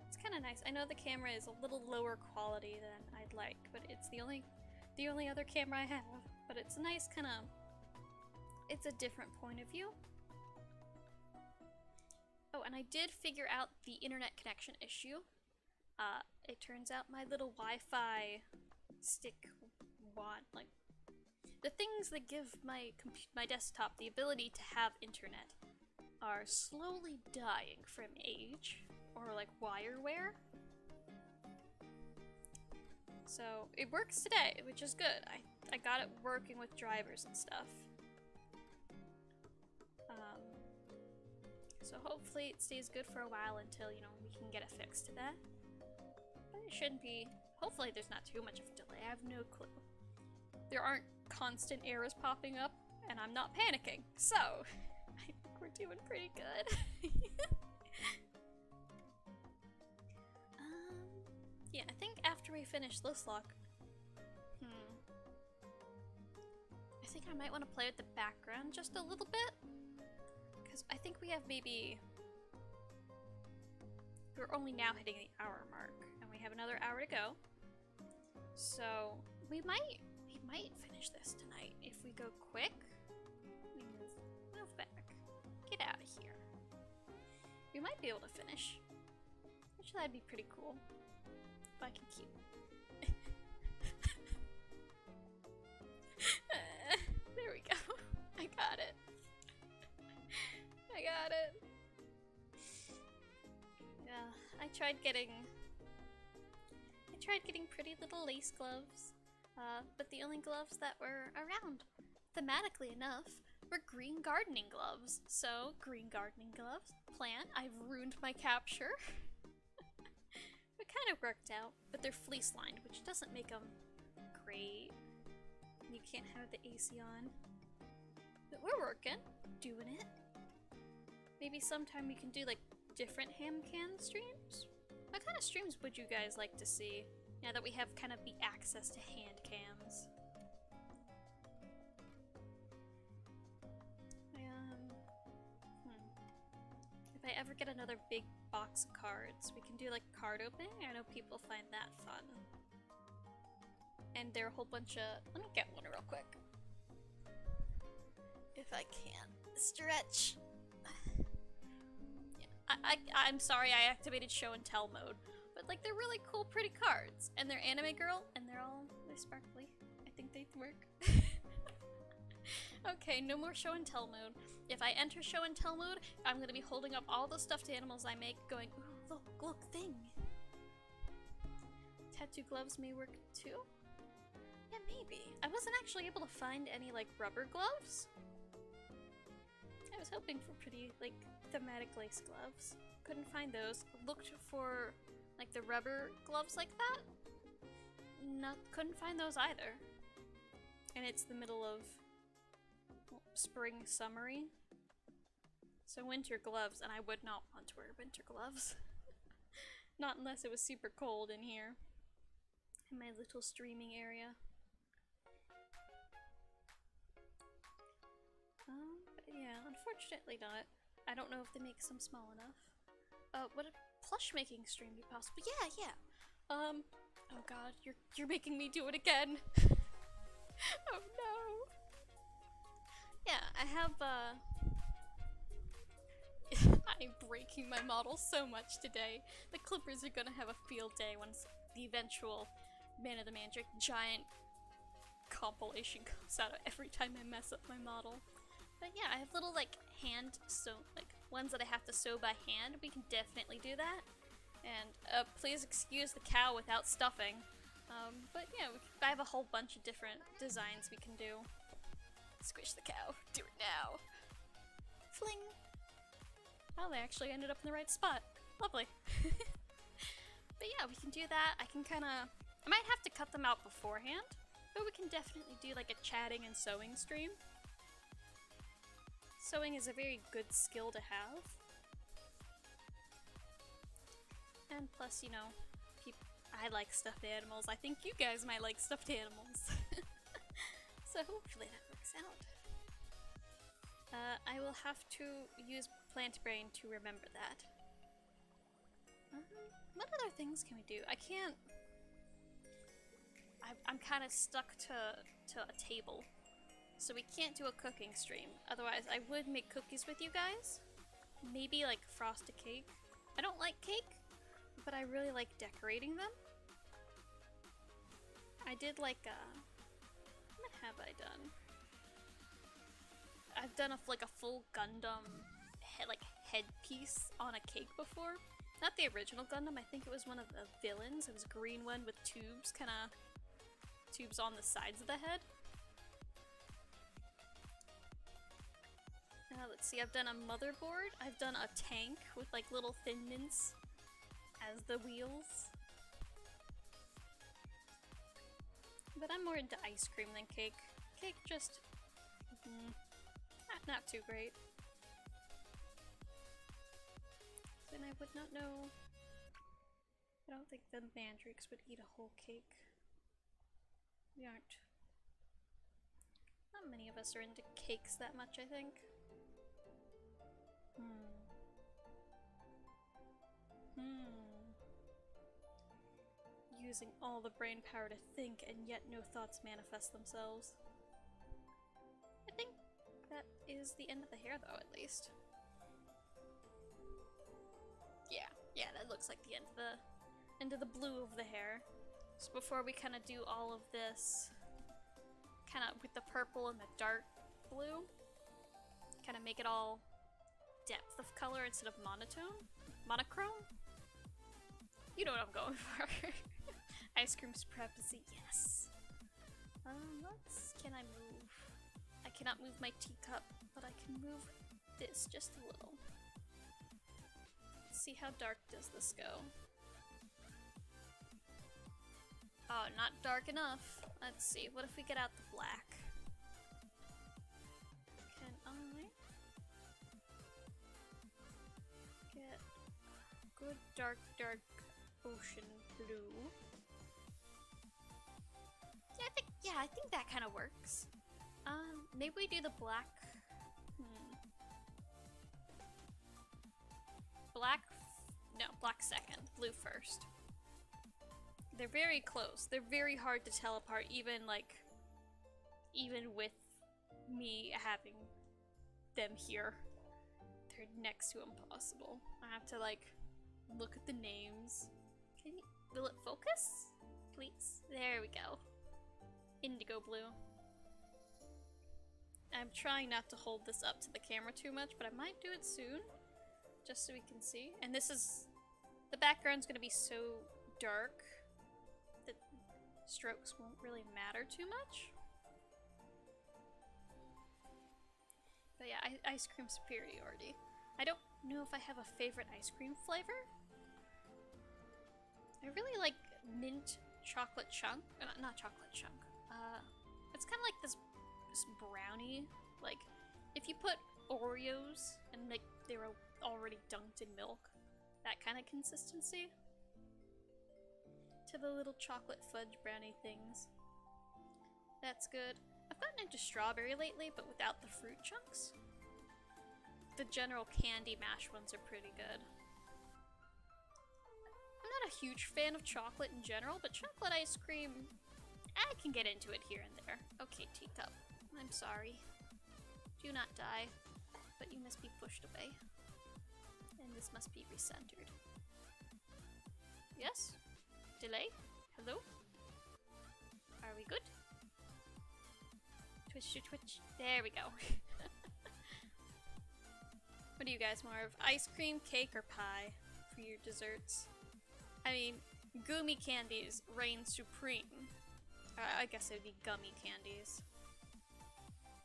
It's kind of nice. I know the camera is a little lower quality than I'd like, but it's the only other camera I have. But it's a nice kind of, it's a different point of view. Oh, and I did figure out the internet connection issue. It turns out my little Wi-Fi stick wad, like the things that give my desktop the ability to have internet, are slowly dying from age or like wire wear. So it works today, which is good. I got it working with drivers and stuff. So hopefully it stays good for a while until, you know, we can get a fix to that. But it shouldn't be, hopefully there's not too much of a delay. I have no clue. There aren't constant errors popping up, and I'm not panicking. So, I think we're doing pretty good. Yeah, I think after we finish this lock, I think I might want to play with the background just a little bit. Because I think we have maybe... We're only now hitting the hour mark, and we have another hour to go. So, we might finish this tonight if we go quick. Move back. Get out of here. We might be able to finish. Which that'd be pretty cool. If I can keep... there we go. I got it. I got it. Yeah, I tried getting pretty little lace gloves, but the only gloves that were around, thematically enough, were green gardening gloves. So, green gardening gloves, plant. I've ruined my capture. It kind of worked out, but they're fleece lined, which doesn't make them great. You can't have the AC on. But we're working, doing it. Maybe sometime we can do like different ham can streams? What kind of streams would you guys like to see now that we have kind of the access to hand cams? If I ever get another big box of cards, we can do like card opening. I know people find that fun. And there are a whole bunch of... Let me get one real quick. If I can. Stretch. Yeah, I'm sorry I activated show and tell mode. But like, they're really cool, pretty cards. And they're anime girl, and they're sparkly. I think they work. Okay, no more show and tell mode. If I enter show and tell mode, I'm gonna be holding up all the stuffed animals I make going, ooh, look, thing. Tattoo gloves may work too? Yeah, maybe. I wasn't actually able to find any, like, rubber gloves. I was hoping for pretty, like, thematic lace gloves. Couldn't find those. Looked for, like, the rubber gloves like that. Couldn't find those either. And it's the middle of spring, summery. So winter gloves, and I would not want to wear winter gloves. Not unless it was super cold in here. In my little streaming area. But yeah, unfortunately not. I don't know if they make some small enough. Would a plush making stream be possible? Yeah. Oh god, you're making me do it again. Oh no. Yeah, I have I'm breaking my model so much today. The Clippers are gonna have a field day once the eventual Man of the Magic giant compilation comes out every time I mess up my model. But yeah, I have little like ones that I have to sew by hand. We can definitely do that. And please excuse the cow without stuffing. But yeah, I have a whole bunch of different designs we can do. Squish the cow. Do it now. Fling. Oh, they actually ended up in the right spot. Lovely. But yeah, we can do that. I might have to cut them out beforehand, but we can definitely do like a chatting and sewing stream. Sewing is a very good skill to have. And plus, you know, I like stuffed animals. I think you guys might like stuffed animals. So hopefully that works out. I will have to use plant brain to remember that. What other things can we do? I can't... I'm kind of stuck to a table. So we can't do a cooking stream. Otherwise, I would make cookies with you guys. Maybe like frost a cake. I don't like cake, but I really like decorating them. I did like what have I done? I've done a full Gundam headpiece on a cake before. Not the original Gundam, I think it was one of the villains. It was a green one with tubes on the sides of the head. Let's see, I've done a motherboard. I've done a tank with like little thin mints as the wheels. But I'm more into ice cream than cake. Cake just... not too great. Then I would not know... I don't think the mandrakes would eat a whole cake. We aren't. Not many of us are into cakes that much, I think. Using all the brain power to think, and yet no thoughts manifest themselves. I think that is the end of the hair, though, at least. Yeah, that looks like the end of the blue of the hair. So before we kind of do all of this, kind of with the purple and the dark blue, kind of make it all depth of color instead of monochrome. You know what I'm going for. Ice cream supremacy, yes. Can I move? I cannot move my teacup, but I can move this just a little. Let's see how dark does this go. Oh, not dark enough. Let's see, what if we get out the black? Can I get good dark ocean blue? I think that kind of works. Maybe we do the black. Black second, blue first. They're very close. They're very hard to tell apart, even with me having them here. They're next to impossible. I have to look at the names. Will it focus? Please. There we go. Indigo blue. I'm trying not to hold this up to the camera too much, but I might do it soon. Just so we can see. And the background's gonna be so dark that strokes won't really matter too much. But yeah, ice cream superiority. I don't know if I have a favorite ice cream flavor. I really like mint chocolate chunk. Not chocolate chunk. It's kind of like this brownie. Like, if you put Oreos and they were already dunked in milk, that kind of consistency. To the little chocolate fudge brownie things. That's good. I've gotten into strawberry lately, but without the fruit chunks. the general candy mash ones are pretty good. I'm not a huge fan of chocolate in general, but chocolate ice cream, I can get into it here and there. Okay, teacup, I'm sorry. Do not die, but you must be pushed away. And this must be recentered. Yes? Delay? Hello? Are we good? Twitch to twitch. There we go. What do you guys more of? Ice cream, cake, or pie for your desserts? I mean, gummy candies reign supreme. I guess it would be gummy candies.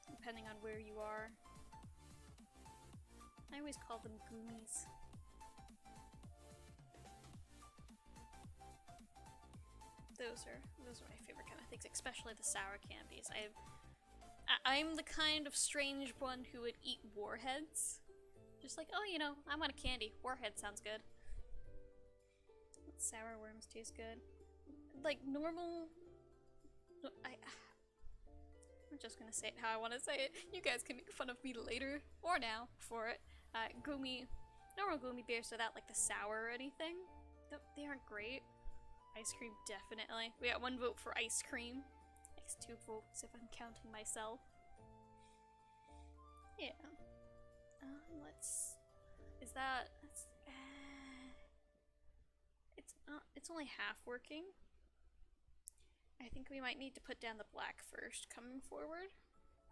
Depending on where you are. I always call them gummies. Those are my favorite kind of things, especially the sour candies. I'm the kind of strange one who would eat warheads. Just like, oh, you know, I want a candy. Warhead sounds good. Sour worms taste good. Like normal. I'm just gonna say it how I want to say it. You guys can make fun of me later or now for it. Normal gummy bears without like the sour or anything. They aren't great. Ice cream, definitely. We got 1 vote for ice cream. Makes 2 votes if I'm counting myself. Yeah. It's only half working. I think we might need to put down the black first, coming forward,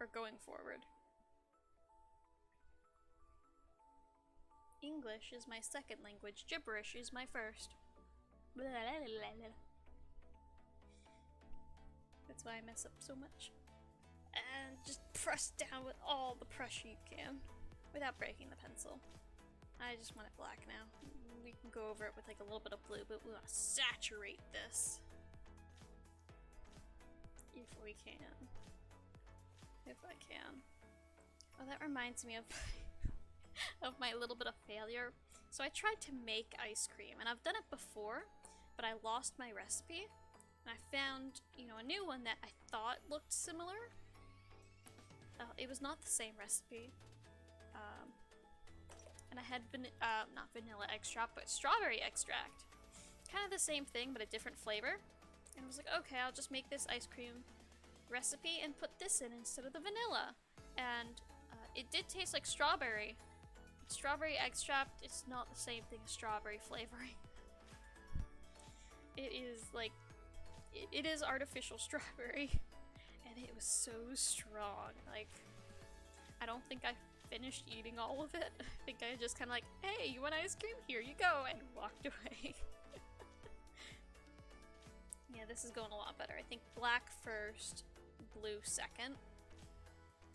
or going forward. English is my second language, gibberish is my first. That's why I mess up so much. And just press down with all the pressure you can, without breaking the pencil. I just want it black now. We can go over it with like a little bit of blue, but we want to saturate this. If we can. If I can. Oh, that reminds me of of my little bit of failure. So I tried to make ice cream, and I've done it before, but I lost my recipe. And I found, you know, a new one that I thought looked similar. It was not the same recipe. And I had not vanilla extract, but strawberry extract. Kind of the same thing, but a different flavor. And I was like, okay, I'll just make this ice cream recipe and put this in instead of the vanilla. And it did taste like strawberry. Strawberry extract, it's not the same thing as strawberry flavoring. It is like, it is artificial strawberry. And it was so strong. Like, I don't think I finished eating all of it. I think I just kind of like, hey, you want ice cream? Here you go, and walked away. Yeah, this is going a lot better. I think black first, blue second.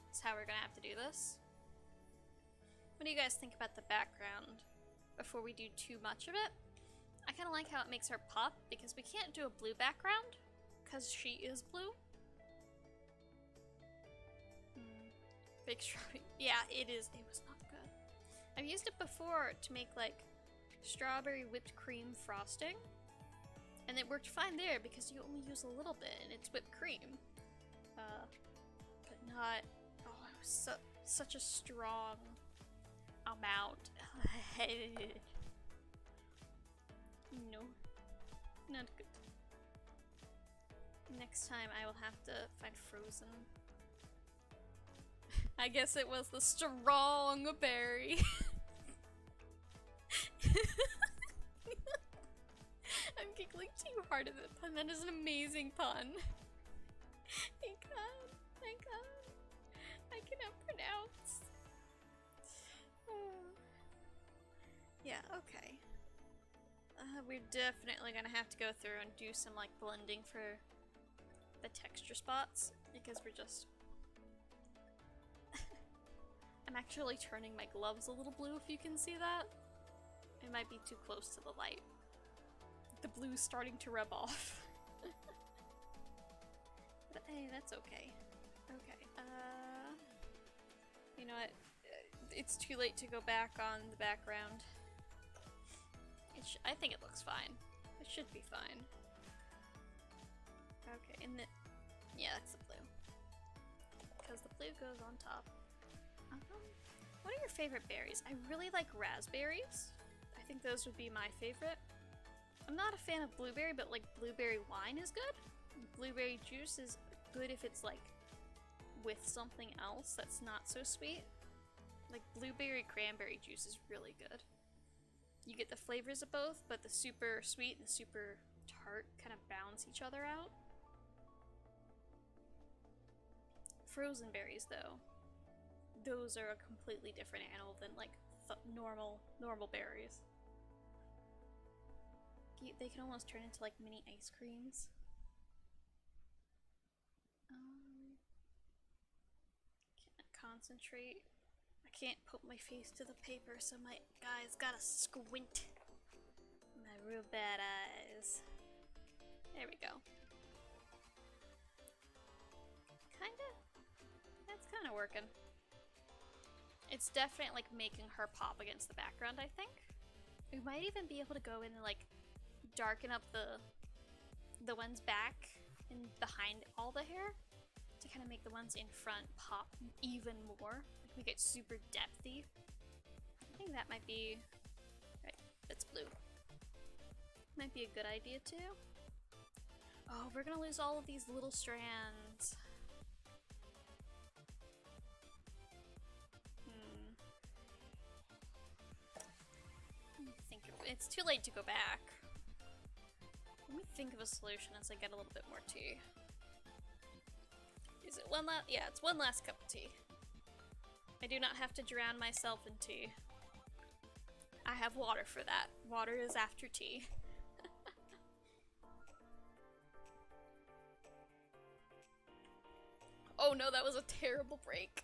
That's how we're gonna have to do this. What do you guys think about the background before we do too much of it? I kind of like how it makes her pop, because we can't do a blue background because she is blue. Big strawberry. Yeah, it is. It was not good. I've used it before to make like strawberry whipped cream frosting, and it worked fine there because you only use a little bit and it's whipped cream. But not. Oh, it was such a strong amount. No, not good. Next time I will have to find frozen. I guess it was the strong berry. I'm giggling too hard at the pun. That is an amazing pun. I cannot pronounce. Yeah, okay. We're definitely gonna have to go through and do some like blending for the texture spots, because we're just... I'm actually turning my gloves a little blue, if you can see that. It might be too close to the light. The blue's starting to rub off. But hey, that's okay. Okay, you know what? It's too late to go back on the background. I think it looks fine. It should be fine. Okay, and yeah, that's the blue. Because the blue goes on top. What are your favorite berries? I really like raspberries. I think those would be my favorite. I'm not a fan of blueberry, but like blueberry wine is good. Blueberry juice is good if it's like with something else that's not so sweet. Like blueberry cranberry juice is really good. You get the flavors of both, but the super sweet and the super tart kind of balance each other out. Frozen berries though, those are a completely different animal than like normal berries. They can almost turn into like mini ice creams. Can't concentrate. I can't put my face to the paper, so my guys gotta squint. My real bad eyes. There we go. That's kinda working. It's definitely like making her pop against the background, I think. We might even be able to go in and like darken up the ones back and behind all the hair to kind of make the ones in front pop even more. Like we get super depthy. I think that might be right. That's blue. Might be a good idea too. Oh, we're gonna lose all of these little strands. It's too late to go back. Let me think of a solution as I get a little bit more tea. Is it one last? Yeah, it's one last cup of tea. I do not have to drown myself in tea. I have water for that. Water is after tea. Oh no, that was a terrible break.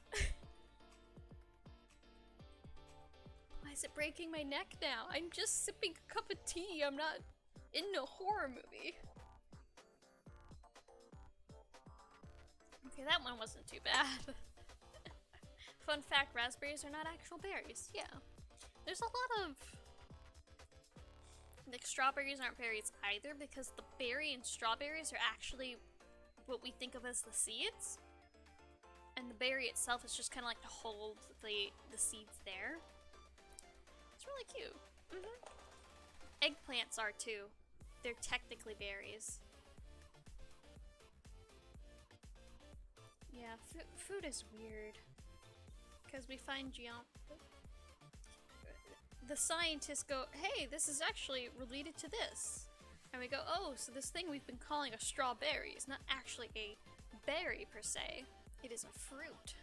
Why is it breaking my neck now? I'm just sipping a cup of tea. I'm not in a horror movie. Okay, that one wasn't too bad. Fun fact, raspberries are not actual berries. Yeah. There's a lot of... Like, strawberries aren't berries either because the berry and strawberries are actually what we think of as the seeds. And the berry itself is just kind of like to hold the seeds there. It's really cute. Eggplants are too. They're technically berries. Yeah, food is weird. Because we find the scientists go, hey, this is actually related to this. And we go, oh, so this thing we've been calling a strawberry is not actually a berry per se. It is a fruit.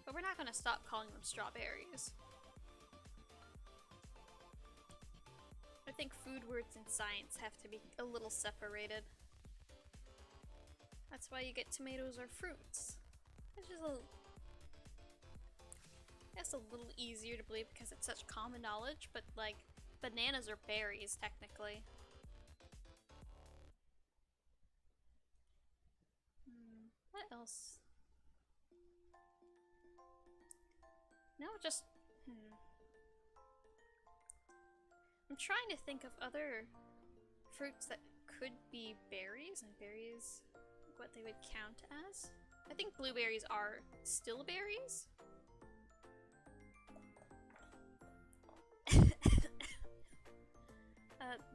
But we're not going to stop calling them strawberries. I think food words and science have to be a little separated. That's why you get tomatoes or fruits. It's just a little easier to believe because it's such common knowledge, but like bananas are berries technically. What else? No, just I'm trying to think of other fruits that could be berries, and berries, what they would count as. I think blueberries are still berries.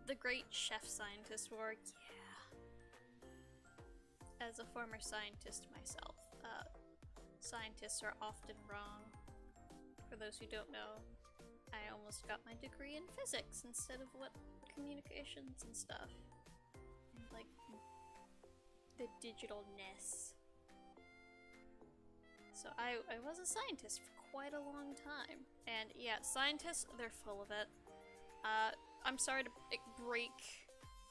The great chef scientist work, yeah. As a former scientist myself, scientists are often wrong. For those who don't know, I almost got my degree in physics instead of communications and stuff. And like the digitalness. So I was a scientist for quite a long time. And yeah, scientists, they're full of it. I'm sorry to break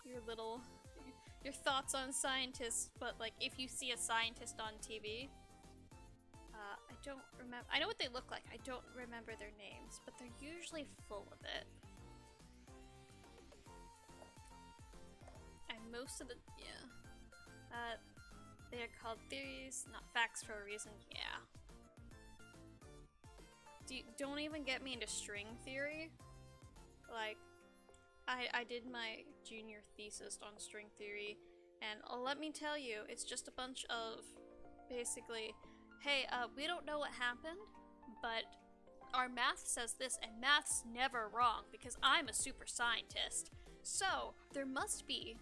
your thoughts on scientists, but like if you see a scientist on TV, I don't remember. I know what they look like. I don't remember their names, but they're usually full of it. And most of the they're called theories, not facts for a reason. Yeah. Don't even get me into string theory. Like, I did my junior thesis on string theory, and let me tell you, it's just a bunch of basically, hey, we don't know what happened, but our math says this, and math's never wrong because I'm a super scientist. So there must be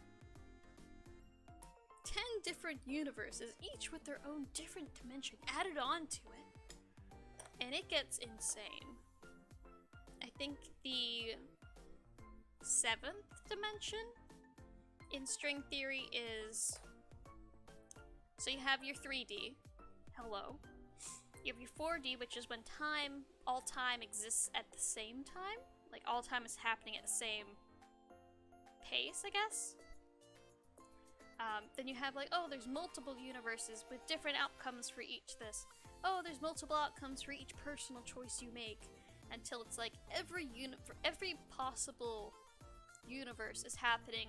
10 different universes, each with their own different dimension added on to it. And it gets insane. I think the 7th dimension in string theory is... So you have your 3D. Hello. You have your 4D, which is when all time exists at the same time. Like, all time is happening at the same pace, I guess. Then you have like, oh, there's multiple universes with different outcomes for each this. Oh, there's multiple outcomes for each personal choice you make. Until it's like every possible universe is happening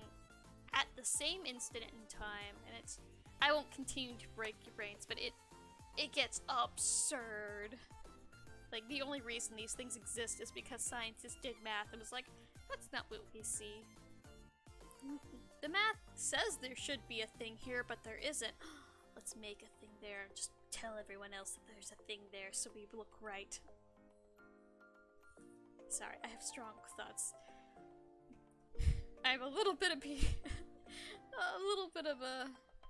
at the same instant in time, and it's... I won't continue to break your brains, but it gets absurd. Like, the only reason these things exist is because scientists did math and was like, that's not what we see. The math says there should be a thing here, but there isn't. Let's make a thing there and just tell everyone else that there's a thing there so we look right. Sorry, I have strong thoughts. I have a little bit of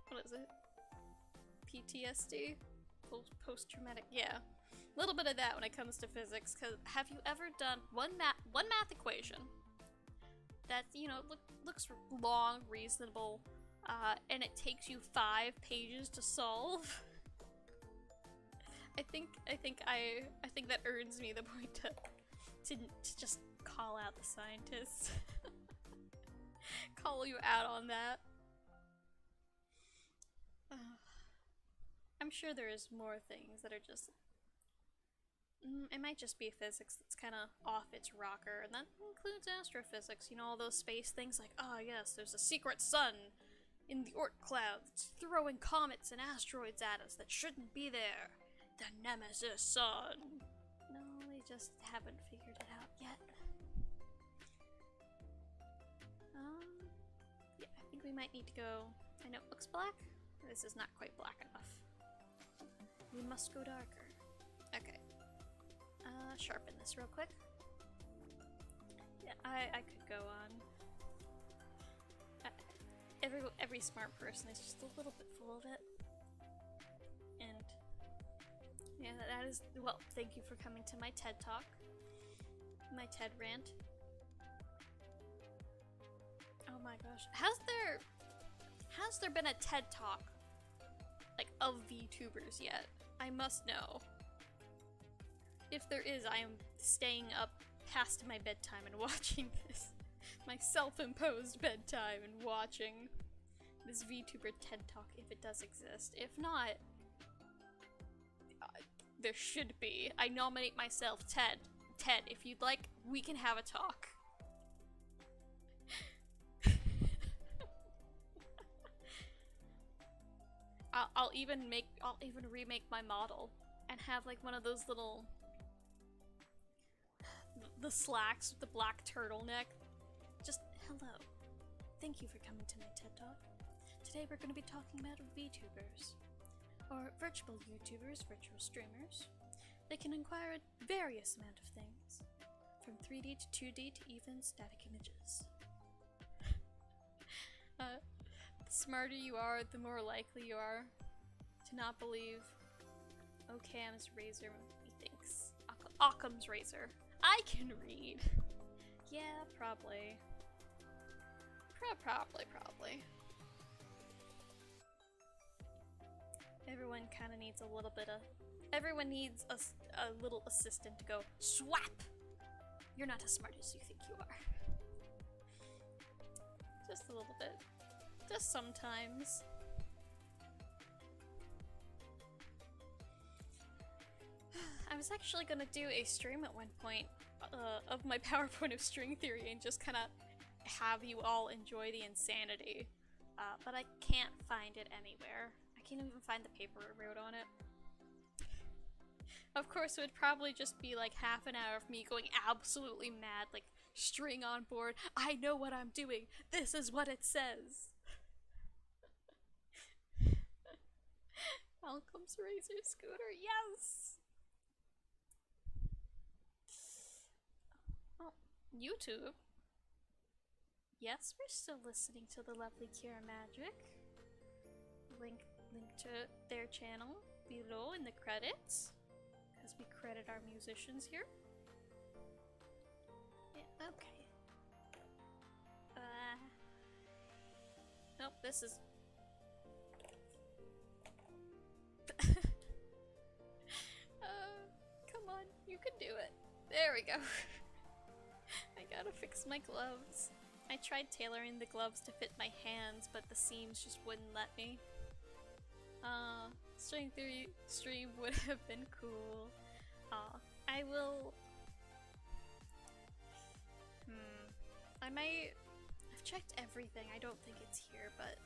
what is it? PTSD? Post-traumatic, yeah. A little bit of that when it comes to physics, because have you ever done one math equation that, you know, looks long, reasonable, and it takes you 5 pages to solve? I think that earns me the point to just call out the scientists. Call you out on that. I'm sure there is more things that are just... it might just be physics that's kind of off its rocker, and that includes astrophysics, you know, all those space things like, oh yes, there's a secret sun in the Oort clouds throwing comets and asteroids at us that shouldn't be there. The Nemesis sun. No, we just haven't figured it out yet. Yeah, I think we might need to go... I know it looks black. This is not quite black enough. We must go darker. Okay. Sharpen this real quick. Yeah, I could go on. Every smart person is just a little bit full of it. And yeah, that is... Well, thank you for coming to my TED Talk. My TED rant. Oh my gosh. Has there been a TED Talk, like, of VTubers yet? I must know. If there is, I am staying up past my bedtime and watching this. My self-imposed bedtime and watching this VTuber TED Talk, if it does exist. If not, there should be. I nominate myself Ted. Ted, if you'd like, we can have a talk. I'll even remake my model and have like one of those little the slacks with the black turtleneck. Just hello. Thank you for coming to my TED Talk. Today we're going to be talking about VTubers, or virtual YouTubers, virtual streamers. They can acquire a various amount of things, from 3D to 2D to even static images. The smarter you are, the more likely you are to not believe Occam's razor methinks. Occam's razor. I can read. Yeah, probably. Probably. Everyone kind of needs a little bit of... Everyone needs a little assistant to go, SWAP! You're not as smart as you think you are. Just a little bit. Just sometimes. I was actually gonna do a stream at one point of my PowerPoint of string theory and just kind of have you all enjoy the insanity. But I can't find it anywhere. I can't even find the paper I wrote on it. Of course, it would probably just be like half an hour of me going absolutely mad, like string on board. I know what I'm doing. This is what it says. Malcolm's Razor Scooter, yes! YouTube. Yes, we're still listening to the lovely KiraraMagic. Link to their channel below in the credits, because we credit our musicians here. Yeah, okay. Nope, this is... come on, you can do it. There we go. I gotta fix my gloves. I tried tailoring the gloves to fit my hands, but the seams just wouldn't let me. String 3 stream would have been cool. I will... I might... I've checked everything, I don't think it's here, but...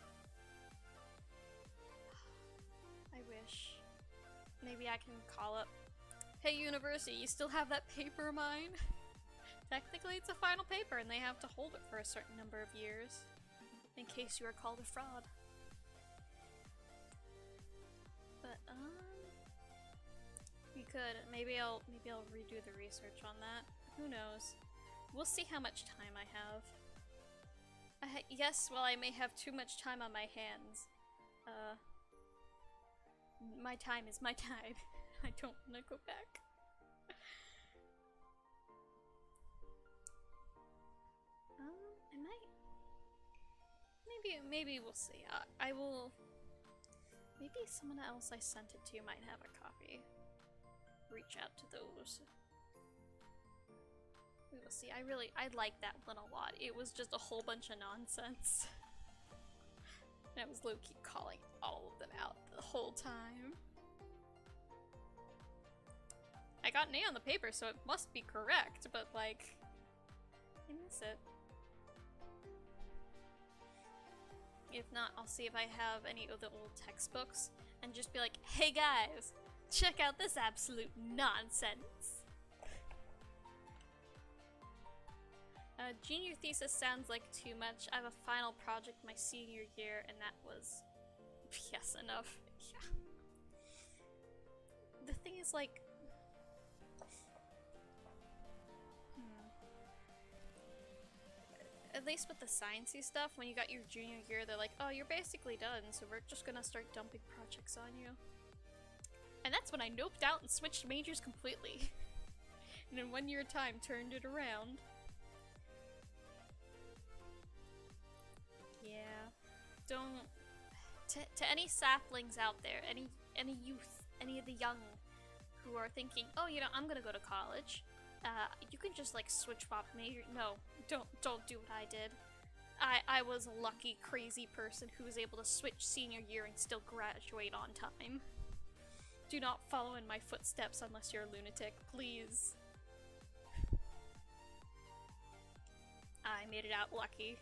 I wish. Maybe I can call up... Hey university, you still have that paper of mine? Technically it's a final paper and they have to hold it for a certain number of years. In case you are called a fraud. But, we could. Maybe I'll redo the research on that. Who knows? We'll see how much time I have. Yes, well I may have too much time on my hands. My time is my time. I don't wanna go back. I might... Maybe we'll see. I will... Maybe someone else I sent it to might have a copy. Reach out to those. We will see. I like that one a lot. It was just a whole bunch of nonsense. And I was low-key calling all of them out the whole time. I got an A on the paper, so it must be correct, but like... I miss it. If not, I'll see if I have any of the old textbooks and just be like, hey guys, check out this absolute nonsense. Junior thesis sounds like too much. I have a final project my senior year and that was... yes, enough. Yeah. The thing is like... At least with the sciencey stuff, when you got your junior year, they're like, oh, you're basically done, so we're just gonna start dumping projects on you. And that's when I noped out and switched majors completely. And in 1 year time, turned it around. Yeah. Don't... To any saplings out there, any youth, any of the young who are thinking, oh, you know, I'm gonna go to college. You can just like switch swap major. No, don't do what I did. I was a lucky, crazy person who was able to switch senior year and still graduate on time. Do not follow in my footsteps unless you're a lunatic, please. I made it out lucky.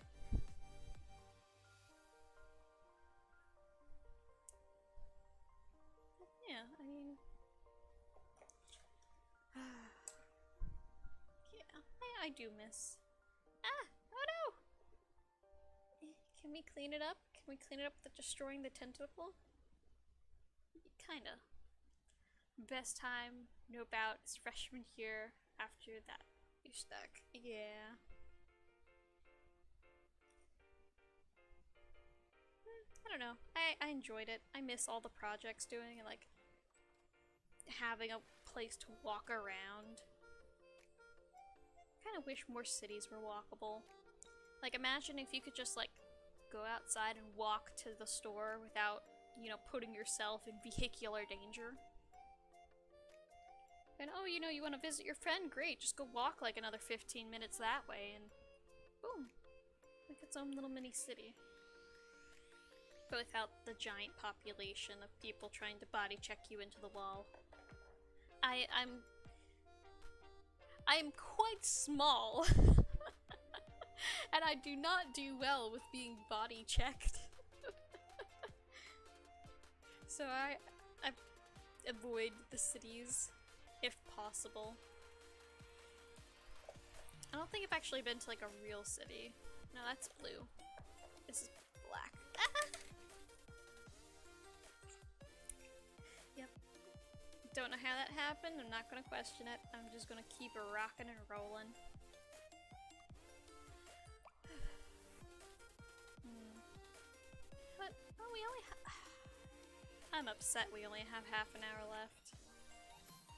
Yeah, I mean... I do miss. Ah! Oh no! Can we clean it up? Can we clean it up without destroying the tentacle? Kinda. Best time, no doubt, is freshman year after that. You're stuck. Yeah. I don't know. I enjoyed it. I miss all the projects doing and like having a place to walk around. I wish more cities were walkable. Like, imagine if you could just, like, go outside and walk to the store without, you know, putting yourself in vehicular danger. And, oh, you know, you want to visit your friend? Great, just go walk, like, another 15 minutes that way, and boom. Like its own little mini city. But without the giant population of people trying to body check you into the wall. I am quite small, and I do not do well with being body checked. So I avoid the cities, if possible. I don't think I've actually been to like a real city. No, that's blue. This is black. Yep. Don't know how that happened. I'm not gonna question it. I'm just gonna keep it rocking and rolling. we only I'm upset we only have half an hour left.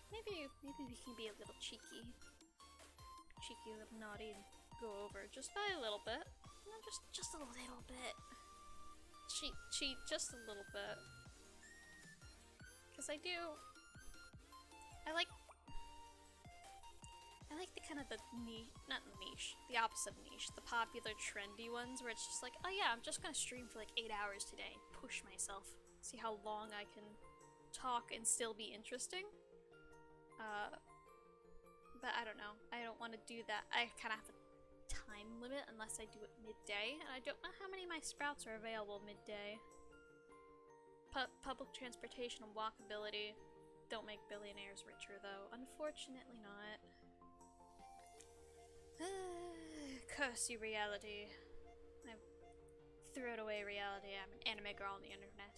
Maybe we can be a little cheeky. Cheeky, a little naughty, and go over just by a little bit. You know, just a little bit. Cheat just a little bit. Cause I like the kind of the niche, not niche, the opposite of niche, the popular trendy ones where it's just like, oh yeah, I'm just gonna stream for like 8 hours today, push myself, see how long I can talk and still be interesting. But I don't know, I don't want to do that. I kind of have a time limit unless I do it midday, and I don't know how many of my sprouts are available midday. Public transportation and walkability don't make billionaires richer though, unfortunately not. Curse you, reality. I threw it away, reality. I'm an anime girl on the internet.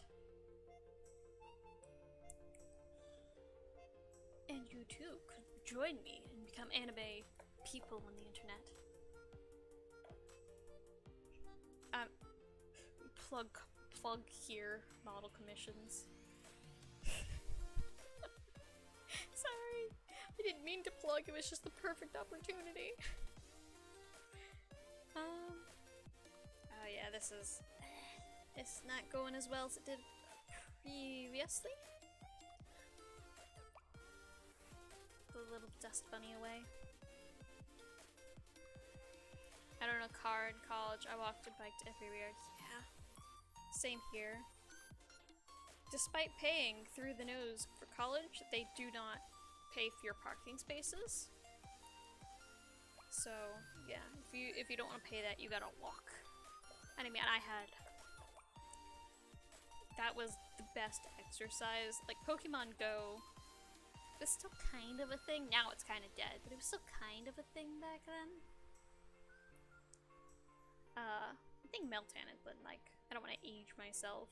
And you too could join me and become anime people on the internet. Plug here, model commissions. Sorry, I didn't mean to plug, it was just the perfect opportunity. Oh yeah, this is not going as well as it did previously. The little dust bunny away. I don't know, car in college, I walked and biked everywhere. Yeah, same here. Despite paying through the nose for college, they do not pay for your parking spaces. So yeah, if you don't want to pay that, you gotta walk. And I mean, that was the best exercise. Like Pokemon Go was still kind of a thing. Now it's kind of dead, but it was still kind of a thing back then. I think Meltan had been like, I don't want to age myself.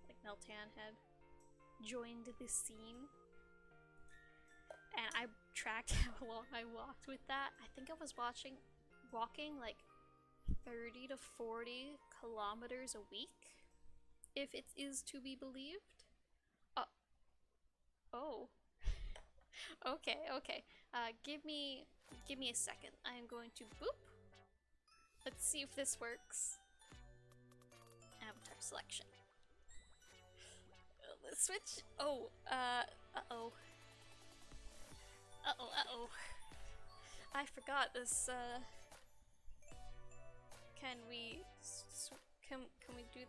Like Meltan had joined the scene. And I tracked how long I walked with that. I think I was walking like 30 to 40 kilometers a week, if it is to be believed. Oh. Okay. Give me a second. I am going to boop. Let's see if this works. Avatar selection. Let's switch. Oh, uh-oh. Uh-oh. I forgot this, can we do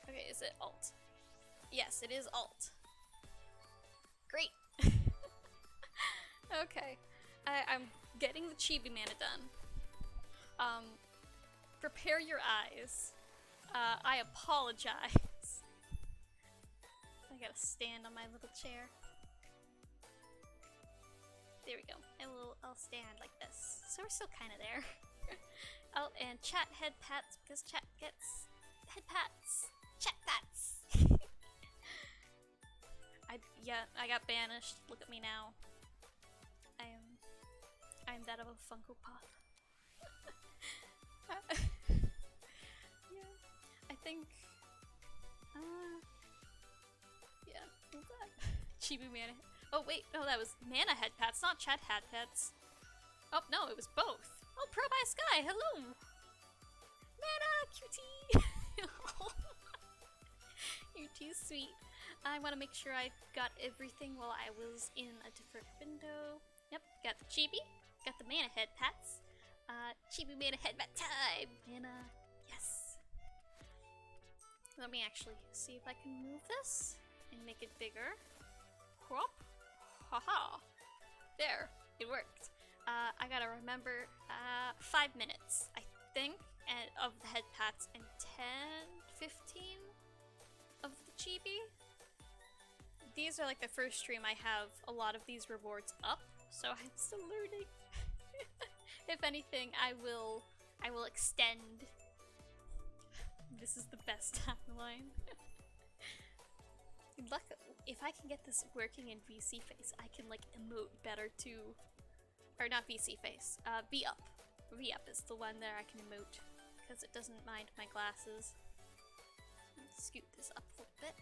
okay, is it alt? Yes, it is alt. Great. Okay. I'm getting the Chibi Mana done. Prepare your eyes. I apologize. I gotta stand on my little chair. There we go. I'll stand like this. So we're still kind of there. Oh, and chat head pats because chat gets head pats. Chat pats. I got banished. Look at me now. I'm that of a Funko Pop. Yeah, I think. Yeah, I'm glad. Chibi Mana. Oh wait, no, that was Mana head pats, not chat head pats. Oh no, it was both. Oh, Pro by Sky, hello! Mana, cutie! You're too sweet. I want to make sure I got everything while I was in a different window. Yep, got the Chibi, got the Mana head pats. Chibi Mana head pat time! Mana, yes. Let me actually see if I can move this and make it bigger. Whoop. Haha! There, it worked. I gotta remember 5 minutes, I think, of the head pats and 10-15 of the chibi. These are like the first stream I have a lot of these rewards up, so I'm still learning. If anything, I will extend. This is the best timeline. Luck, if I can get this working in VC face, I can like emote better too. Or not VC face, V up. V up is the one that I can emote because it doesn't mind my glasses. Let's scoot this up a little bit.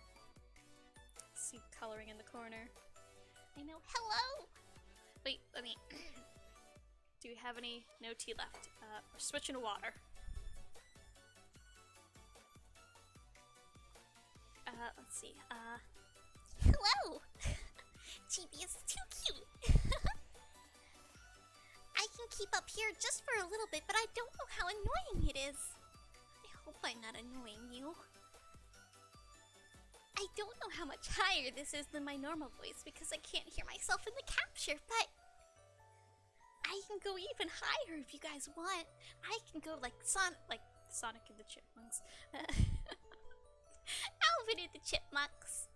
See coloring in the corner. I know. Hello! Wait, let me... Do we have any? No tea left. We're switching to water. Let's see. Hello! Chibi is too cute! I can keep up here just for a little bit, but I don't know how annoying it is. I hope I'm not annoying you. I don't know how much higher this is than my normal voice because I can't hear myself in the capture, but I can go even higher if you guys want. I can go like Sonic and the Chipmunks. Alvin and the Chipmunks.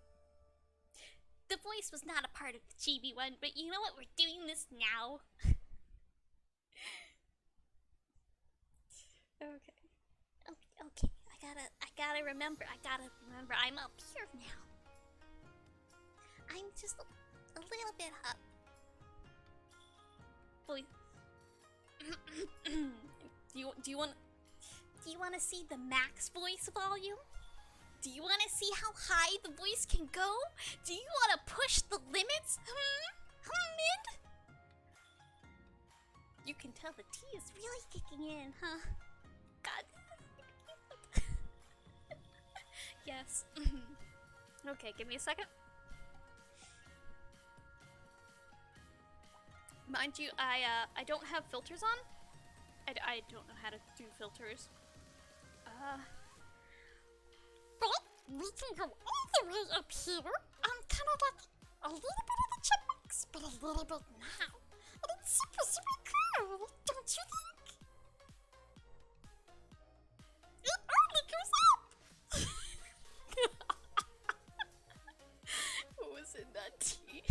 The voice was not a part of the chibi one, but you know what? We're doing this now. Okay. Okay. I gotta remember. I'm up here now. I'm just a little bit up. Boy. Do you want to see the max voice volume? Do you want to see how high the voice can go? Do you want to push the limits? Mid? You can tell the tea is really kicking in, huh? God. Yes. Okay, give me a second. Mind you, I don't have filters on. I don't know how to do filters. But we can go all the way up here. I'm kind of like a little bit of the chipmunks, but a little bit now. And it's super, super cool, don't you think? It only goes up! What was in that tea?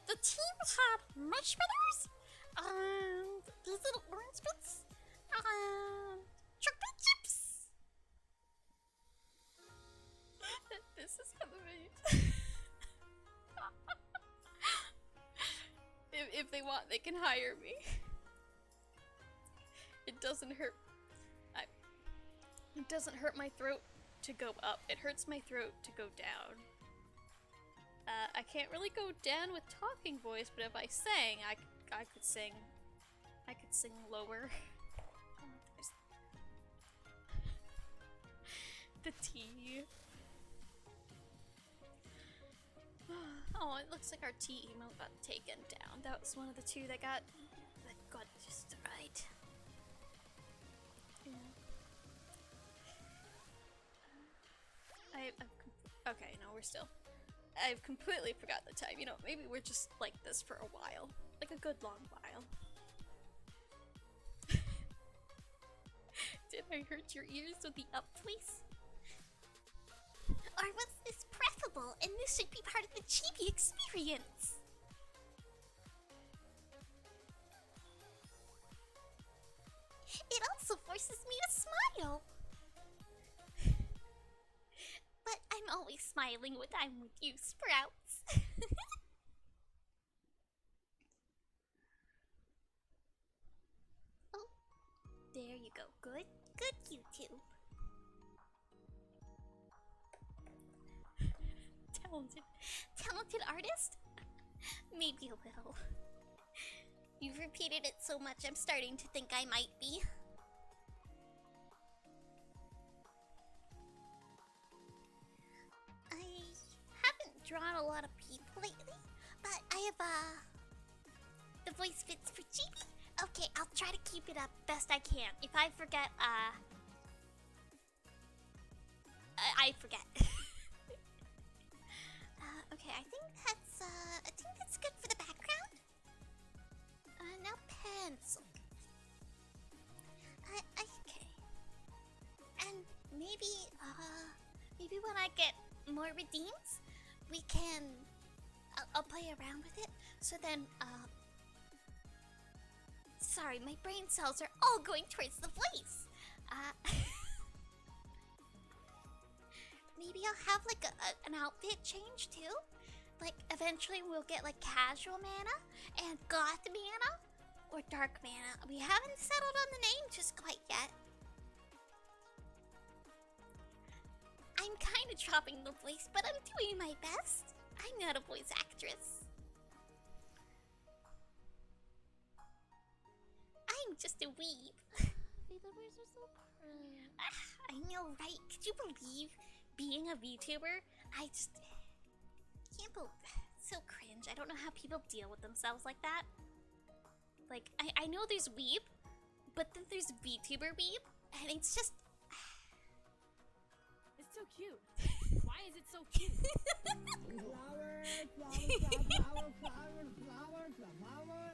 The tea had marshmallows, these little orange bits, chocolate chips. This is amazing. If they want, they can hire me. It doesn't hurt. It doesn't hurt my throat to go up. It hurts my throat to go down. I can't really go down with talking voice, but if I sang, I could sing. I could sing lower. The tea. Oh, it looks like our tea emote got taken down. That was one of the two that got just right. Yeah. Okay, no, we're still. I've completely forgot the time. You know, maybe we're just like this for a while. Like a good long while. Did I hurt your ears with the up voice? Or was this preferable and this should be part of the chibi experience? It also forces me to smile. But I'm always smiling when I'm with you, Sprouts. Oh, there you go. Good, good, YouTube. Talented artist? Maybe a little. You've repeated it so much, I'm starting to think I might be. I haven't drawn a lot of people lately, but I have, the voice fits for Chibi. Okay, I'll try to keep it up best I can. If I forget, I forget. Okay, I think that's good for the background. Now pencil. Okay. And maybe when I get more redeems, we can, I'll play around with it. So then, sorry, my brain cells are all going towards the voice. Maybe I'll have like an outfit change too. Like eventually we'll get like casual mana and goth mana. or dark mana. We haven't settled on the name just quite yet. I'm kind of dropping the voice, but I'm doing my best. I'm not a voice actress. I'm just a weeb. VTubers are so pretty. I know, right? Could you believe being a VTuber? I just can't believe. It's so cringe. I don't know how people deal with themselves like that. Like, I know there's weeb, but then there's VTuber weeb, and it's just... It's so cute. Why is it so cute? Flower, flower, flower, flower, flower,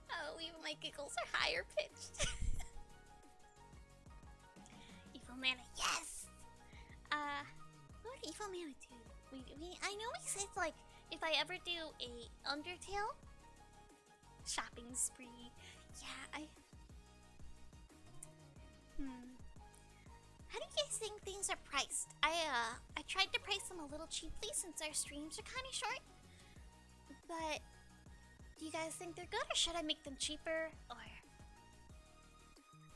Oh, even my giggles are higher pitched. Evil Mana, yes! What would Evil Mana do? I know we said, like, if I ever do a Undertale shopping spree, yeah, How do you guys think things are priced? I tried to price them a little cheaply since our streams are kind of short. But do you guys think they're good, or should I make them cheaper? Or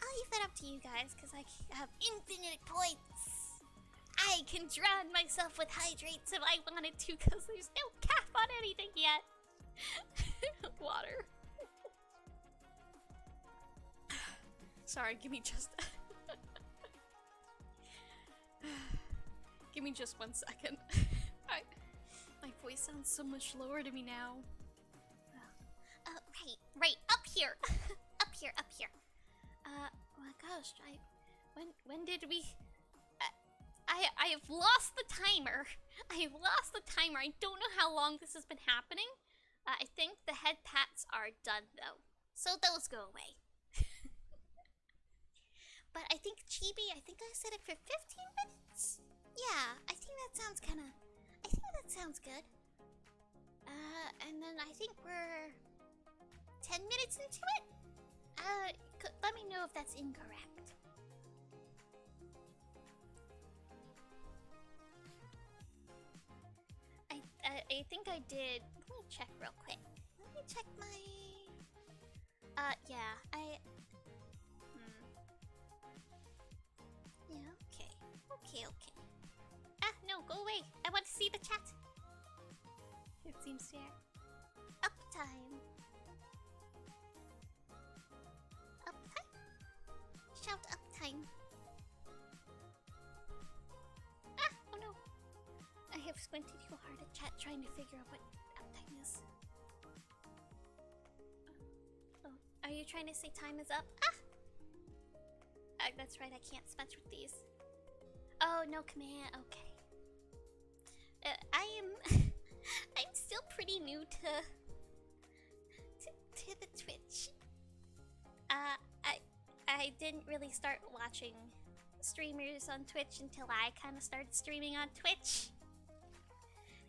I'll leave that up to you guys, because I have infinite points. I can drown myself with hydrates if I wanted to, because there's no cap on anything yet. Water. Sorry, give me just... Give me just 1 second. My voice sounds so much lower to me now. Right, up here. up here. Oh my gosh, when did we... I have lost the timer. I don't know how long this has been happening. I think the head pats are done though, so those go away. But I think Chibi, I set it for 15 minutes. Yeah, I think that sounds good. And then I think we're 10 minutes into it. Let me know if that's incorrect. I think I did. Let me check real quick. Let me check my. Yeah, Yeah, okay. Ah, no, go away. I want to see the chat. It seems fair. Uptime. Shout uptime. Ah, oh no. I have squinted too hard at chat trying to figure out what uptime is. Oh, are you trying to say time is up? Ah! That's right, I can't smudge with these. Oh, no command. Okay. I'm still pretty new to the Twitch. I didn't really start watching streamers on Twitch until I kind of started streaming on Twitch.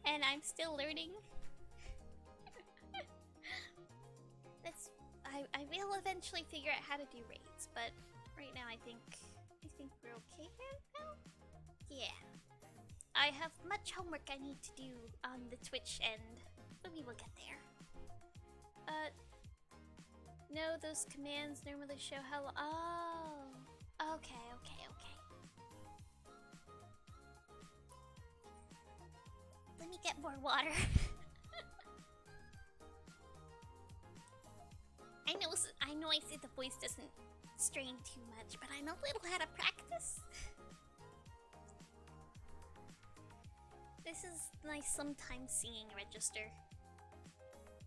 And I'm still learning. I will eventually figure out how to do raids, but right now I think we're okay here now. Yeah. I have much homework I need to do on the Twitch end, but we will get there. No, those commands normally show how long. Oh. Okay. Let me get more water. I know I said the voice doesn't strain too much, but I'm a little out of practice. This is my sometimes singing register.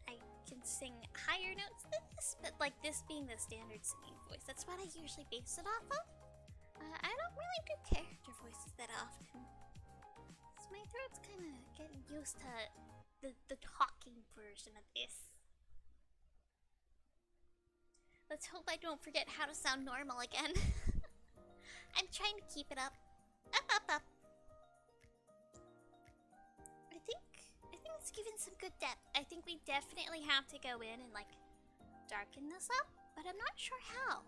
I can sing higher notes than this, but like this being the standard singing voice, that's what I usually base it off of. I don't really do character voices that often. So my throat's kind of getting used to the talking version of this. Let's hope I don't forget how to sound normal again. I'm trying to keep it up. Up. I think it's given some good depth. I think we definitely have to go in and like darken this up, but I'm not sure how.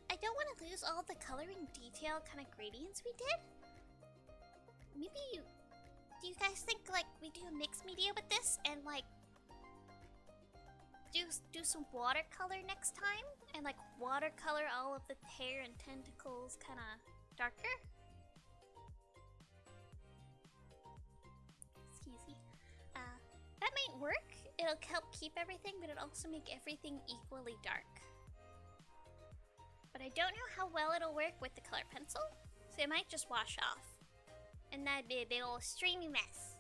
I don't want to lose all the coloring detail kind of gradients we did. maybe do you guys think like we do a mixed media with this and like do some watercolor next time and like watercolor all of the hair and tentacles kind of darker? Excuse me. That might work. It'll help keep everything, but it'll also make everything equally dark. But I don't know how well it'll work with the color pencil, so it might just wash off. And that'd be a big old streamy mess.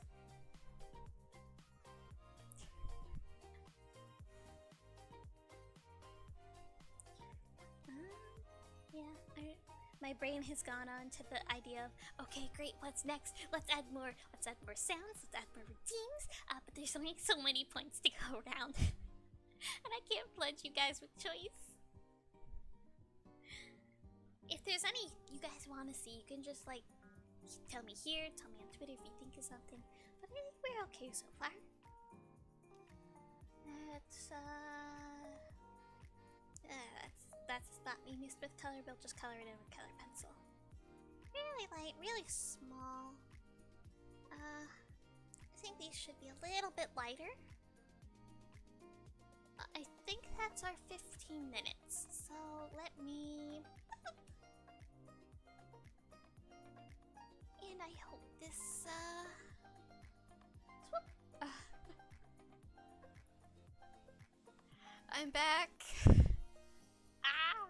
Yeah, my brain has gone on to the idea of, okay, great, what's next? Let's add more sounds, let's add more redeems, but there's only so many points to go around. And I can't flood you guys with choice. If there's any you guys want to see, you can just like tell me here, tell me on Twitter if you think of something. But I think we're okay so far. That's not me mixed with color, we'll just color it in with color pencil. Really light, really small. I think these should be a little bit lighter. I think that's our 15 minutes, so let me... And I hope this, I'm back. Ah!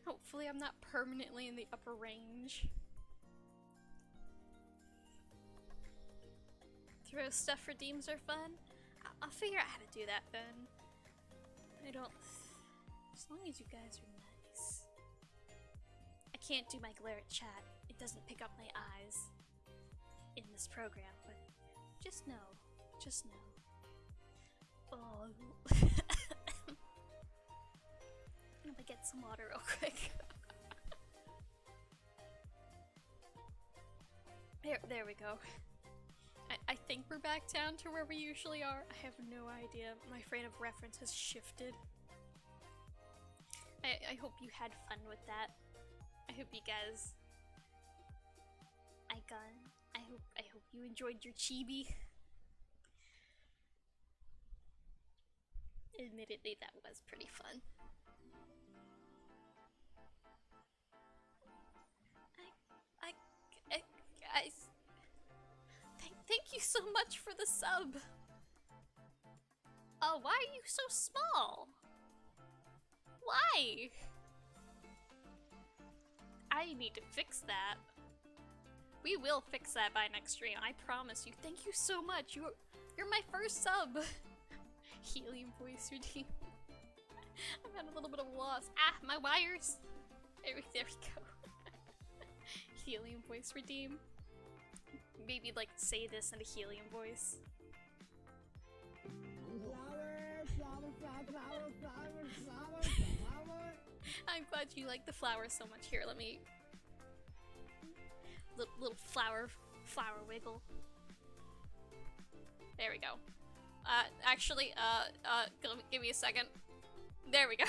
Hopefully I'm not permanently in the upper range. Throw stuff redeems are fun. I'll figure out how to do that then. I don't... As long as you guys are nice. I can't do my glare at chat. It doesn't pick up my eyes in this program, but just know. Just know. Oh. I'm gonna get some water real quick. There we go. I think we're back down to where we usually are. I have no idea. My frame of reference has shifted. I hope you had fun with that. I hope you guys... I hope you enjoyed your chibi. Admittedly, that was pretty fun. Guys, thank you so much for the sub. Oh, why are you so small? Why? I need to fix that. We will fix that by next stream, I promise you. Thank you so much. You're my first sub. Helium voice redeem. I'm at a little bit of a loss. Ah, my wires. There we go. Helium voice redeem. Maybe like say this in a helium voice. I'm glad you like the flowers so much. Here, let me... Little flower wiggle. There we go. Actually, give me a second. There we go.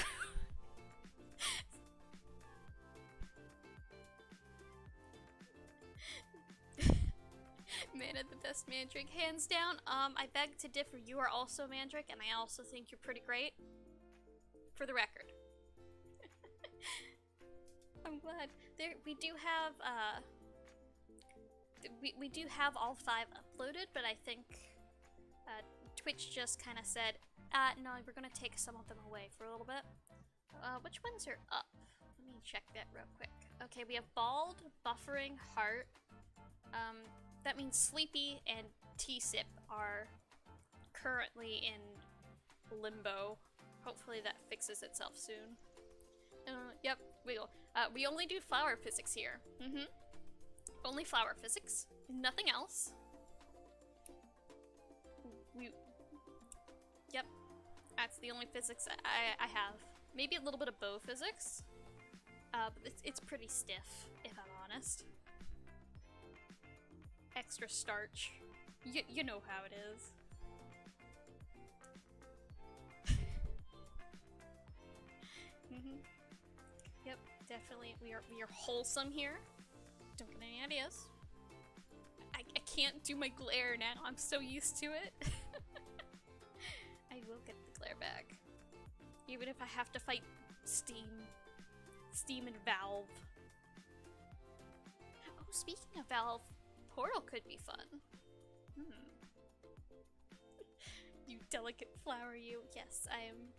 Mana the best Mandrake, hands down. I beg to differ. You are also Mandrake, and I also think you're pretty great. For the record. I'm glad. We do have, we do have all 5 uploaded, but I think, Twitch just kind of said, no, we're gonna take some of them away for a little bit. Which ones are up? Let me check that real quick. Okay, we have Bald, Buffering, Heart. That means Sleepy and T-Sip are currently in limbo. Hopefully that fixes itself soon. Yep, we only do flower physics here. Only flower physics, nothing else. Yep, that's the only physics I have. Maybe a little bit of bow physics, but it's pretty stiff, if I'm honest. Extra starch. You know how it is. Yep, definitely we are wholesome here. Don't get any ideas. I can't do my glare now. I'm so used to it. I will get the glare back. Even if I have to fight Steam. Steam and Valve. Oh, speaking of Valve, Portal could be fun. You delicate flower, you. Yes, I'm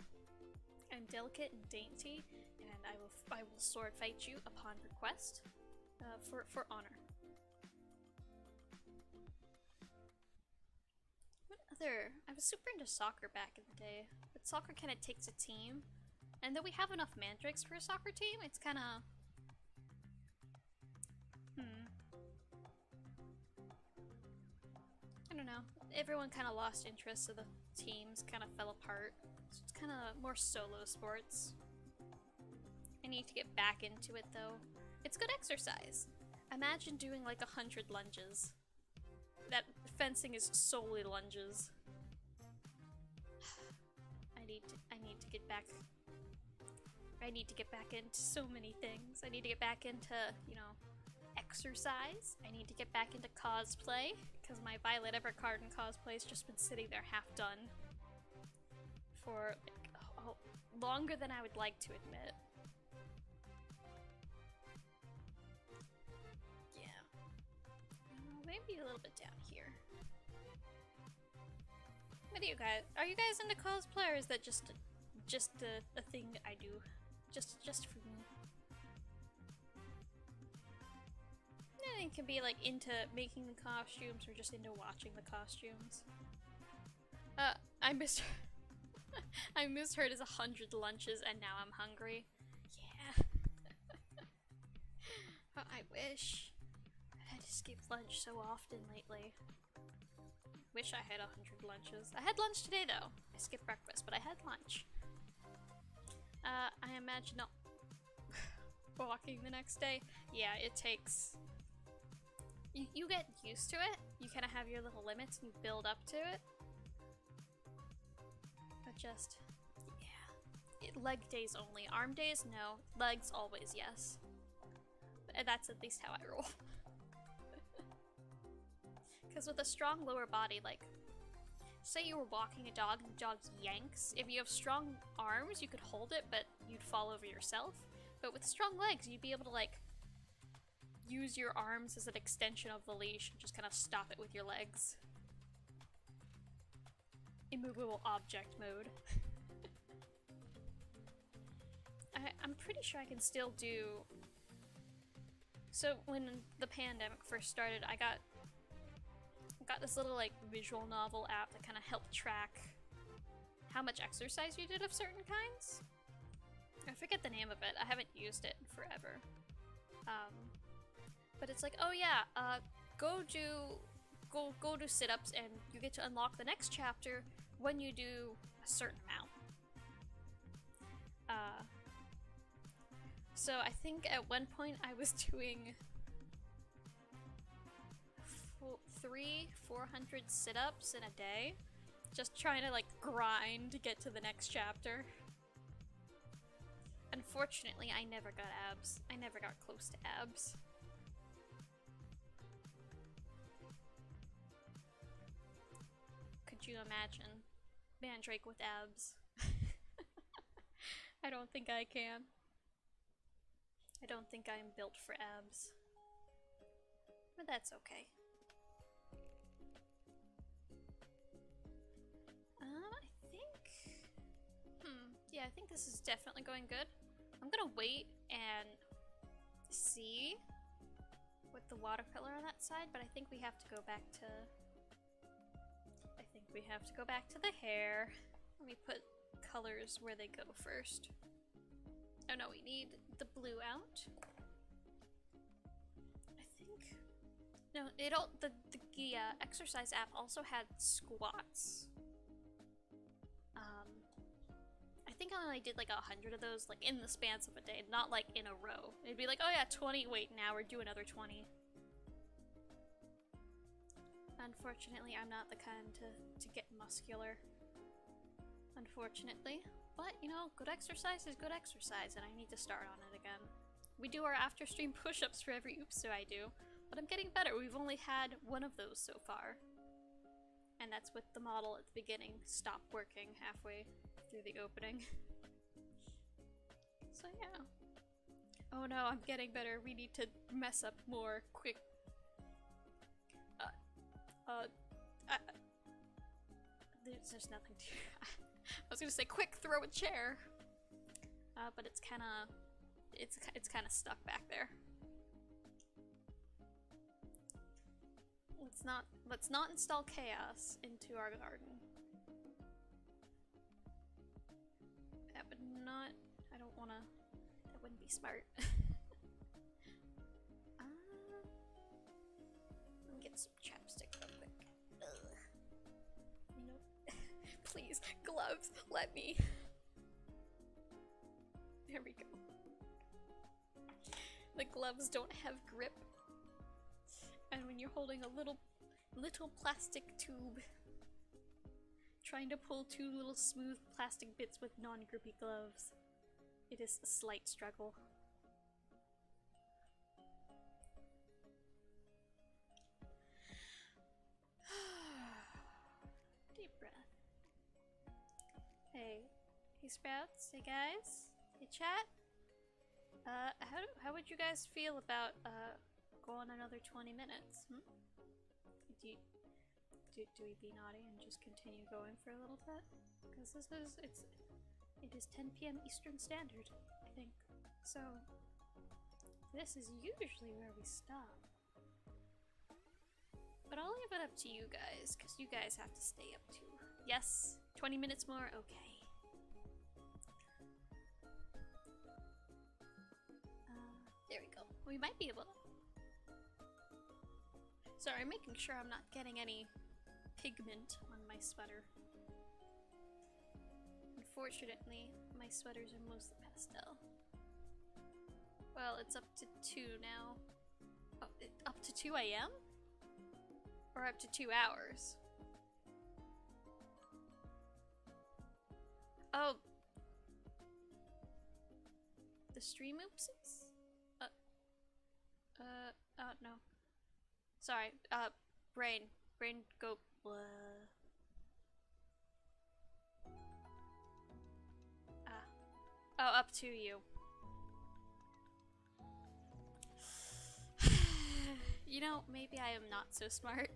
delicate and dainty, and I will sword fight you upon request, for honor. What other? I was super into soccer back in the day, but soccer kind of takes a team, and though we have enough mandrakes for a soccer team, it's kind of I don't know. Everyone kind of lost interest, so the teams kind of fell apart. So it's kind of more solo sports. I need to get back into it though. It's good exercise. Imagine doing like 100 lunges. That fencing is solely lunges. I need to get back. I need to get back into so many things. I need to get back into, you know, exercise. I need to get back into cosplay, because my Violet Evergarden cosplay has just been sitting there half done for like, longer than I would like to admit. Yeah. Maybe a little bit down here. What do you guys? Are you guys into cosplay, or is that just a thing I do? Just for me. It can be like into making the costumes or just into watching the costumes. I misheard as 100 lunches and now I'm hungry. Yeah. Oh, I wish. I've had to skip lunch so often lately. Wish I had 100 lunches. I had lunch today though. I skipped breakfast, but I had lunch. I imagine not walking the next day. Yeah, it takes... You get used to it. You kind of have your little limits and you build up to it. But just, yeah. Leg days only. Arm days, no. Legs always, yes. But that's at least how I roll. Because with a strong lower body, like, say you were walking a dog and the dog yanks. If you have strong arms, you could hold it, but you'd fall over yourself. But with strong legs, you'd be able to, like, use your arms as an extension of the leash and just kind of stop it with your legs. Immovable object mode. I'm pretty sure I can still do... So when the pandemic first started, I got this little like visual novel app that kind of helped track how much exercise you did of certain kinds. I forget the name of it. I haven't used it in forever. But it's like, oh yeah, go do sit-ups and you get to unlock the next chapter when you do a certain amount. So I think at one point I was doing 400 sit-ups in a day, just trying to like grind to get to the next chapter. Unfortunately, I never got abs. I never got close to abs. Could you imagine Mandrake with abs? I don't think I can. I don't think I'm built for abs. But that's okay. I think... yeah, I think this is definitely going good. I'm gonna wait and see with the watercolor on that side, but I think we have to go back to... the hair. Let me put colors where they go first. Oh no, we need the blue out. I think... No, the exercise app also had squats. I think I only did like 100 of those like in the spans of a day, not like in a row. It'd be like, oh yeah, 20, wait, now we're doing another 20. Unfortunately, I'm not the kind to get muscular. Unfortunately. But, you know, good exercise is good exercise, and I need to start on it again. We do our after stream push-ups for every oopso I do, but I'm getting better. We've only had one of those so far. And that's with the model at the beginning stop working halfway through the opening. So yeah. Oh no, I'm getting better. We need to mess up more quick. There's nothing to. I was gonna say quick throw a chair, but it's kind of stuck back there. Let's not install chaos into our garden. That would not. I don't wanna. That wouldn't be smart. Let me get some chapstick real quick. Ugh. Nope. Please, gloves, let me. There we go. The gloves don't have grip. And when you're holding a little plastic tube, trying to pull two little smooth plastic bits with non-grippy gloves, it is a slight struggle. Deep breath. Hey Sprouts, hey guys, hey chat. How would you guys feel about going another 20 minutes? Hmm? Do we be naughty and just continue going for a little bit? Because it is 10 p.m. Eastern Standard, I think. So this is usually where we stop. But I'll leave it up to you guys, because you guys have to stay up too. Yes, 20 minutes more, okay. There we go. We might be able to. Sorry, I'm making sure I'm not getting any pigment on my sweater. Unfortunately, my sweaters are mostly pastel. Well, it's up to 2 now. Oh, up to 2 a.m.? Or up to 2 hours? Oh. The stream oopsies? Oh no. Sorry, brain go blah. Oh, up to you. You know, maybe I am not so smart.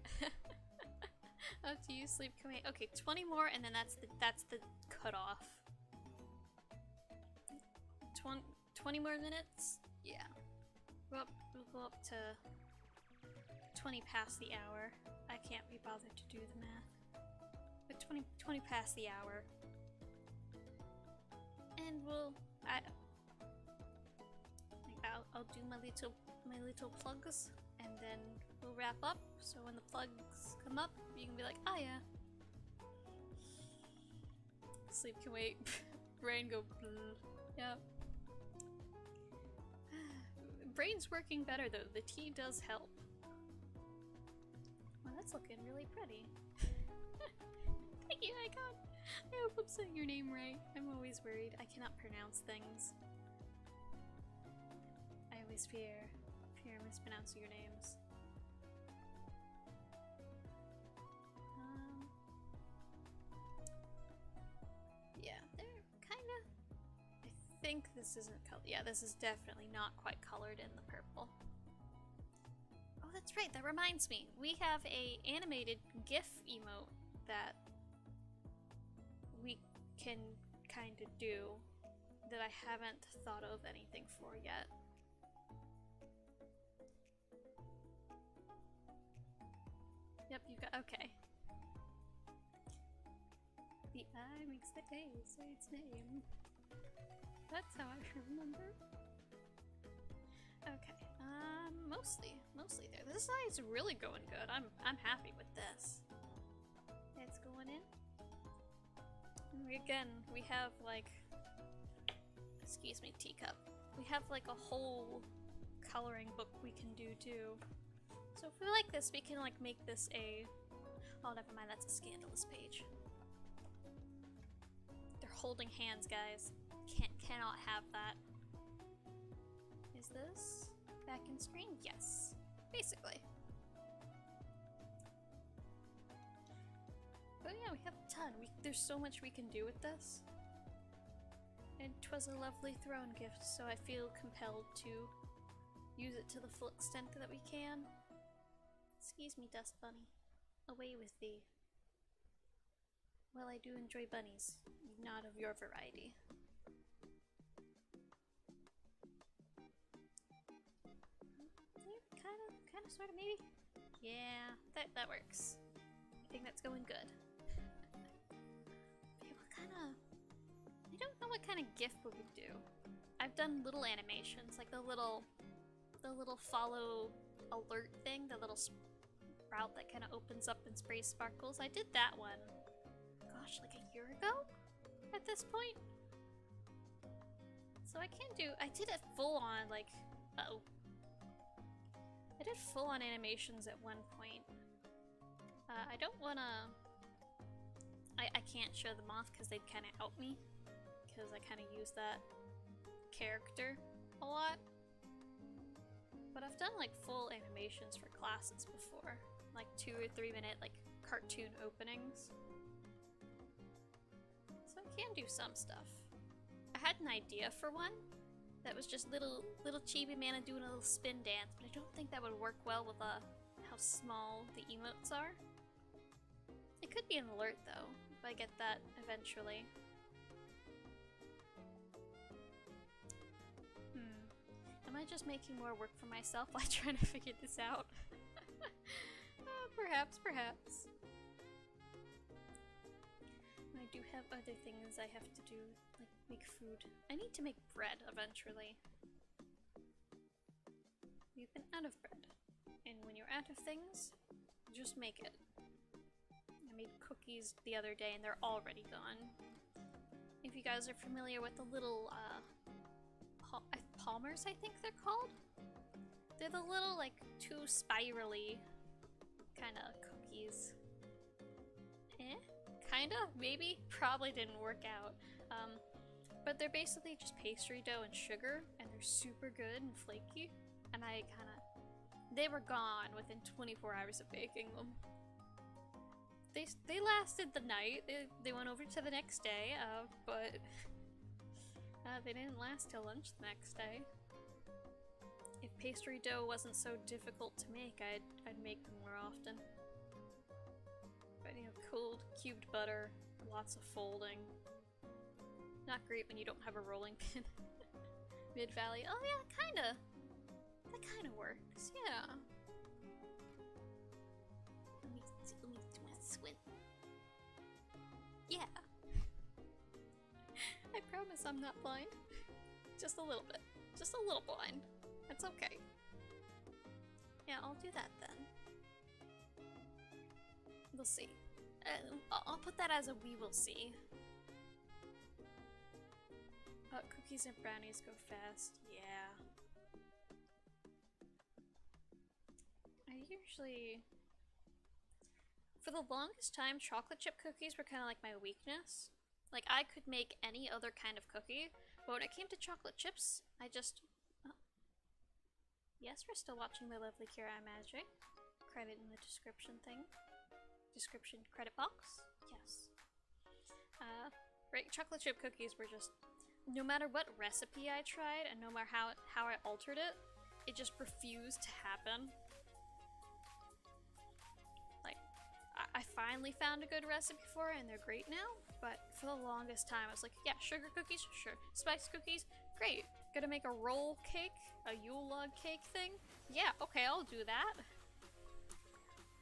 Up to you, sleep, can wait. Okay, 20 more and then that's the cutoff. 20 more minutes? Yeah. We'll go up to 20 past the hour. I can't be bothered to do the math. But 20 past the hour. And I'll do my little plugs and then we'll wrap up. So when the plugs come up, you can be like, oh yeah. Sleep can wait. Brain go bleh. Yep. Brain's working better though. The tea does help. Well, that's looking really pretty. Thank you, Icon. I hope I'm saying your name right. I'm always worried. I cannot pronounce things. I always fear mispronouncing your names. Yeah, they're kinda. I think this isn't colored. Yeah, this is definitely not quite colored in the purple. Oh, that's right. That reminds me. We have a animated GIF emote that we can kind of do that I haven't thought of anything for yet. Yep, you got. Okay. The I makes the A say its name. That's how I remember. Okay, mostly there. This side's really going good. I'm happy with this. It's going in. Again, we have like, excuse me, teacup. We have like a whole coloring book we can do too. So if we like this, we can like make this a. Oh, never mind. That's a scandalous page. They're holding hands, guys. Cannot have that. Is this back in screen? Yes. Basically. But yeah, we have a ton. There's so much we can do with this. And 'twas a lovely throne gift, so I feel compelled to use it to the full extent that we can. Excuse me, Dust Bunny. Away with thee. Well, I do enjoy bunnies, not of your variety. Kinda, sorta, maybe? Yeah, that works. I think that's going good. Okay, what kinda... I don't know what kind of GIF would we do. I've done little animations, like the little follow alert thing, the little sprout that kind of opens up and sprays sparkles. I did that one, gosh, like a year ago at this point. So I did it full on, like, uh-oh. I did full on animations at one point. I don't wanna, I can't show them off because they'd kind of out me. Because I kind of use that character a lot. But I've done like full animations for classes before. Like 2 or 3 minute like cartoon openings. So I can do some stuff. I had an idea for one that was just little chibi mana doing a little spin dance, but I don't think that would work well with how small the emotes are. It could be an alert though, if I get that eventually. Am I just making more work for myself while trying to figure this out? Perhaps. I do have other things I have to do, like make food. I need to make bread eventually. We've been out of bread. And when you're out of things, just make it. I made cookies the other day and they're already gone. If you guys are familiar with the little, Palmers, I think they're called? They're the little, like, 2 spirally kind of cookies. Kinda? Maybe? Probably didn't work out. But they're basically just pastry dough and sugar, and they're super good and flaky. And they were gone within 24 hours of baking them. They lasted the night. They went over to the next day, but they didn't last till lunch the next day. If pastry dough wasn't so difficult to make, I'd make them more often. But you know, cold cubed butter, lots of folding. Not great when you don't have a rolling pin. Mid-Valley. Oh yeah, kinda. That kinda works, yeah. Let me do my swim. Yeah. I promise I'm not blind. Just a little bit. Just a little blind. That's okay. Yeah, I'll do that then. We'll see. I'll put that as a we will see. Cookies and brownies go fast. Yeah. I usually... For the longest time, chocolate chip cookies were kind of like my weakness. Like, I could make any other kind of cookie, but when it came to chocolate chips, I just... Oh. Yes, we're still watching the lovely KiraraMagic. Credit in the description thing. Description credit box? Yes. Right, chocolate chip cookies were just... No matter what recipe I tried, and no matter how I altered it, it just refused to happen. Like, I finally found a good recipe for it, and they're great now. But for the longest time, I was like, yeah, sugar cookies, sure. Spice cookies, great. Gonna make a roll cake, a Yule log cake thing? Yeah, okay, I'll do that.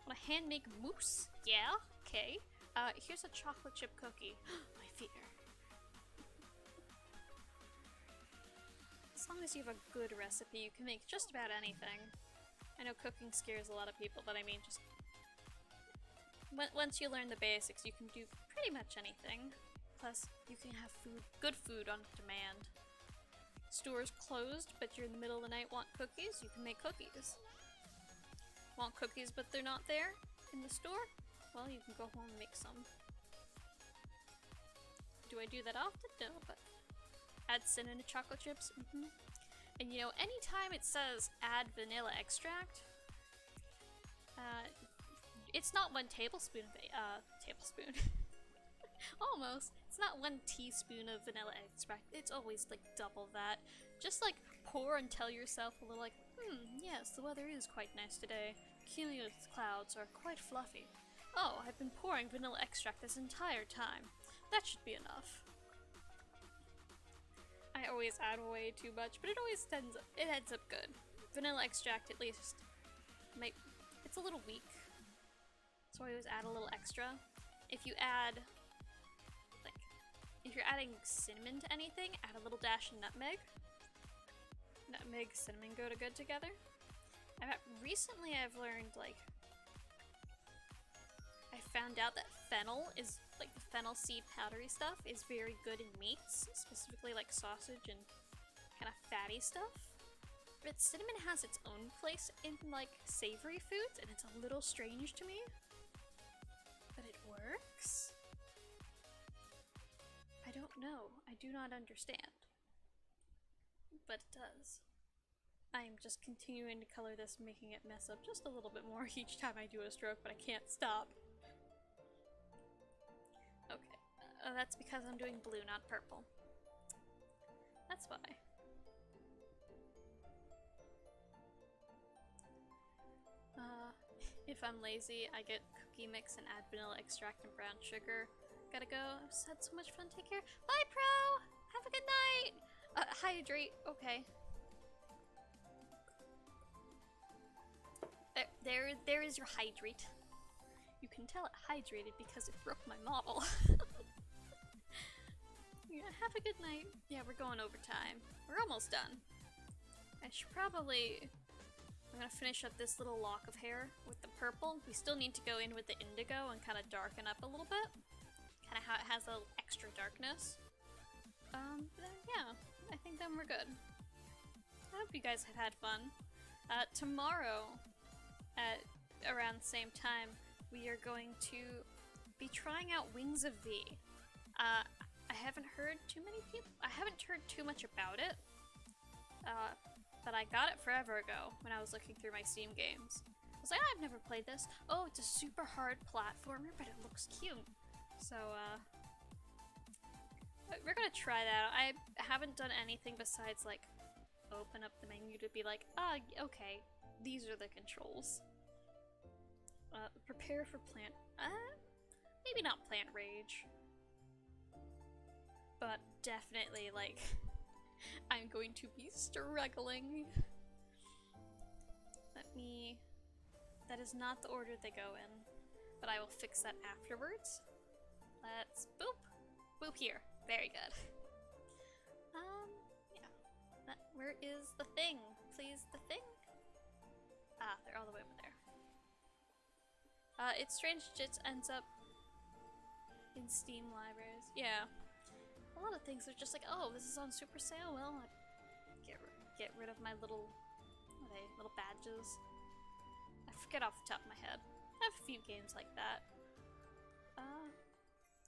Wanna hand make mousse? Yeah, okay. Here's a chocolate chip cookie. My fear. As long as you have a good recipe, you can make just about anything. I know cooking scares a lot of people, but I mean, just... Once you learn the basics, you can do pretty much anything. Plus, you can have good food on demand. Stores closed, but you're in the middle of the night, want cookies? You can make cookies. Want cookies, but they're not there in the store? Well, you can go home and make some. Do I do that often? No, but add cinnamon to chocolate chips? And you know, anytime it says add vanilla extract, it's not 1 tablespoon of tablespoon. Almost. It's not 1 teaspoon of vanilla extract. It's always like double that. Just like pour and tell yourself a little like, yes, the weather is quite nice today. Cumulus clouds are quite fluffy. Oh, I've been pouring vanilla extract this entire time. That should be enough. I always add way too much, but it always ends up good. Vanilla extract at least it's a little weak, so I always add a little extra. If you're adding cinnamon to anything, add a little dash of nutmeg. Nutmeg, cinnamon go good together. Recently I've learned, like, I found out that fennel is, like, the fennel seed powdery stuff is very good in meats, specifically like sausage and kind of fatty stuff. But cinnamon has its own place in, like, savory foods, and it's a little strange to me. But it works? I don't know. I do not understand. But it does. I am just continuing to color this, making it mess up just a little bit more each time I do a stroke, but I can't stop. Okay. That's because I'm doing blue, not purple. That's why. If I'm lazy, I get cookie mix and add vanilla extract and brown sugar. Gotta go. I've had so much fun. Take care. Bye, Pro! Have a good night! Hydrate. Okay. There is your hydrate. You can tell it hydrated because it broke my model. Yeah, have a good night. Yeah, we're going overtime. We're almost done. I should probably... I'm gonna finish up this little lock of hair with the purple. We still need to go in with the indigo and kind of darken up a little bit. Kind of how it has a little extra darkness. Yeah, I think then we're good. I hope you guys have had fun. Tomorrow, at around the same time, we are going to be trying out Wings of V. I haven't heard too much about it. But I got it forever ago when I was looking through my Steam games. I was like, I've never played this. Oh, it's a super hard platformer, but it looks cute. So, we're gonna try that. I haven't done anything besides, like, open up the menu to be like, okay, these are the controls. Prepare for plant... maybe not plant rage. But definitely, like... I'm going to be struggling. That is not the order they go in, but I will fix that afterwards. Let's boop. Boop here. Very good. Yeah. Where is the thing? Please, the thing? Ah, they're all the way over there. It's strange it just ends up in Steam libraries. Yeah. A lot of things are just like, oh, this is on super sale. Well, I get rid of my little, little badges. I forget off the top of my head. I have a few games like that.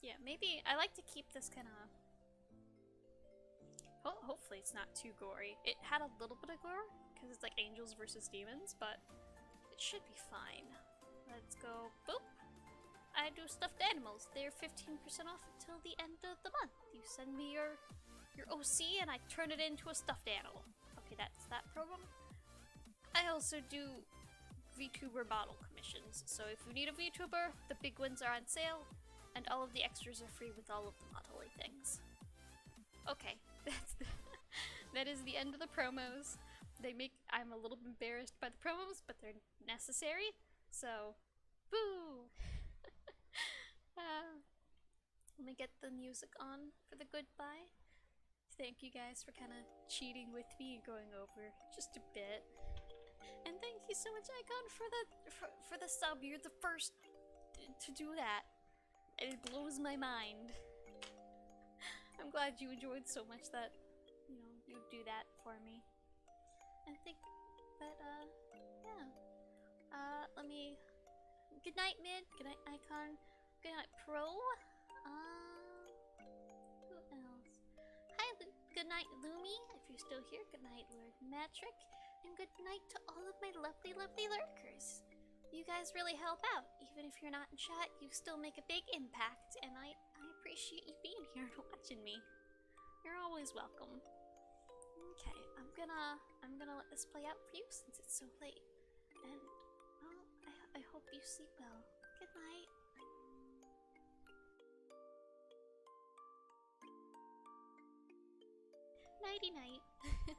Yeah, maybe I like to keep this kind of. Hopefully, it's not too gory. It had a little bit of gore because it's like angels versus demons, but it should be fine. Let's go. Boop. I do stuffed animals. They're 15% off until the end of the month. You send me your OC and I turn it into a stuffed animal. Okay, that's that program. I also do VTuber bottle commissions. So if you need a VTuber, the big ones are on sale, and all of the extras are free with all of the modelly things. Okay, that is the end of the promos. I'm a little embarrassed by the promos, but they're necessary. So, boo! Let me get the music on for the goodbye. Thank you guys for kind of cheating with me, going over just a bit. And thank you so much, Icon, for the sub. You're the first to do that. It blows my mind. I'm glad you enjoyed so much that, you know, you do that for me. I think that, yeah. Let me... Good night, Mid. Good night, Icon. Good night, Pro. Who else? Hi, good Good night, Lumi, if you're still here. Good night, Lord Metric. And good night to all of my lovely, lovely lurkers. You guys really help out. Even if you're not in chat, you still make a big impact, and I appreciate you being here and watching me. You're always welcome. Okay, I'm gonna let this play out for you since it's so late. And well, I hope you sleep well. Good night. Nighty night.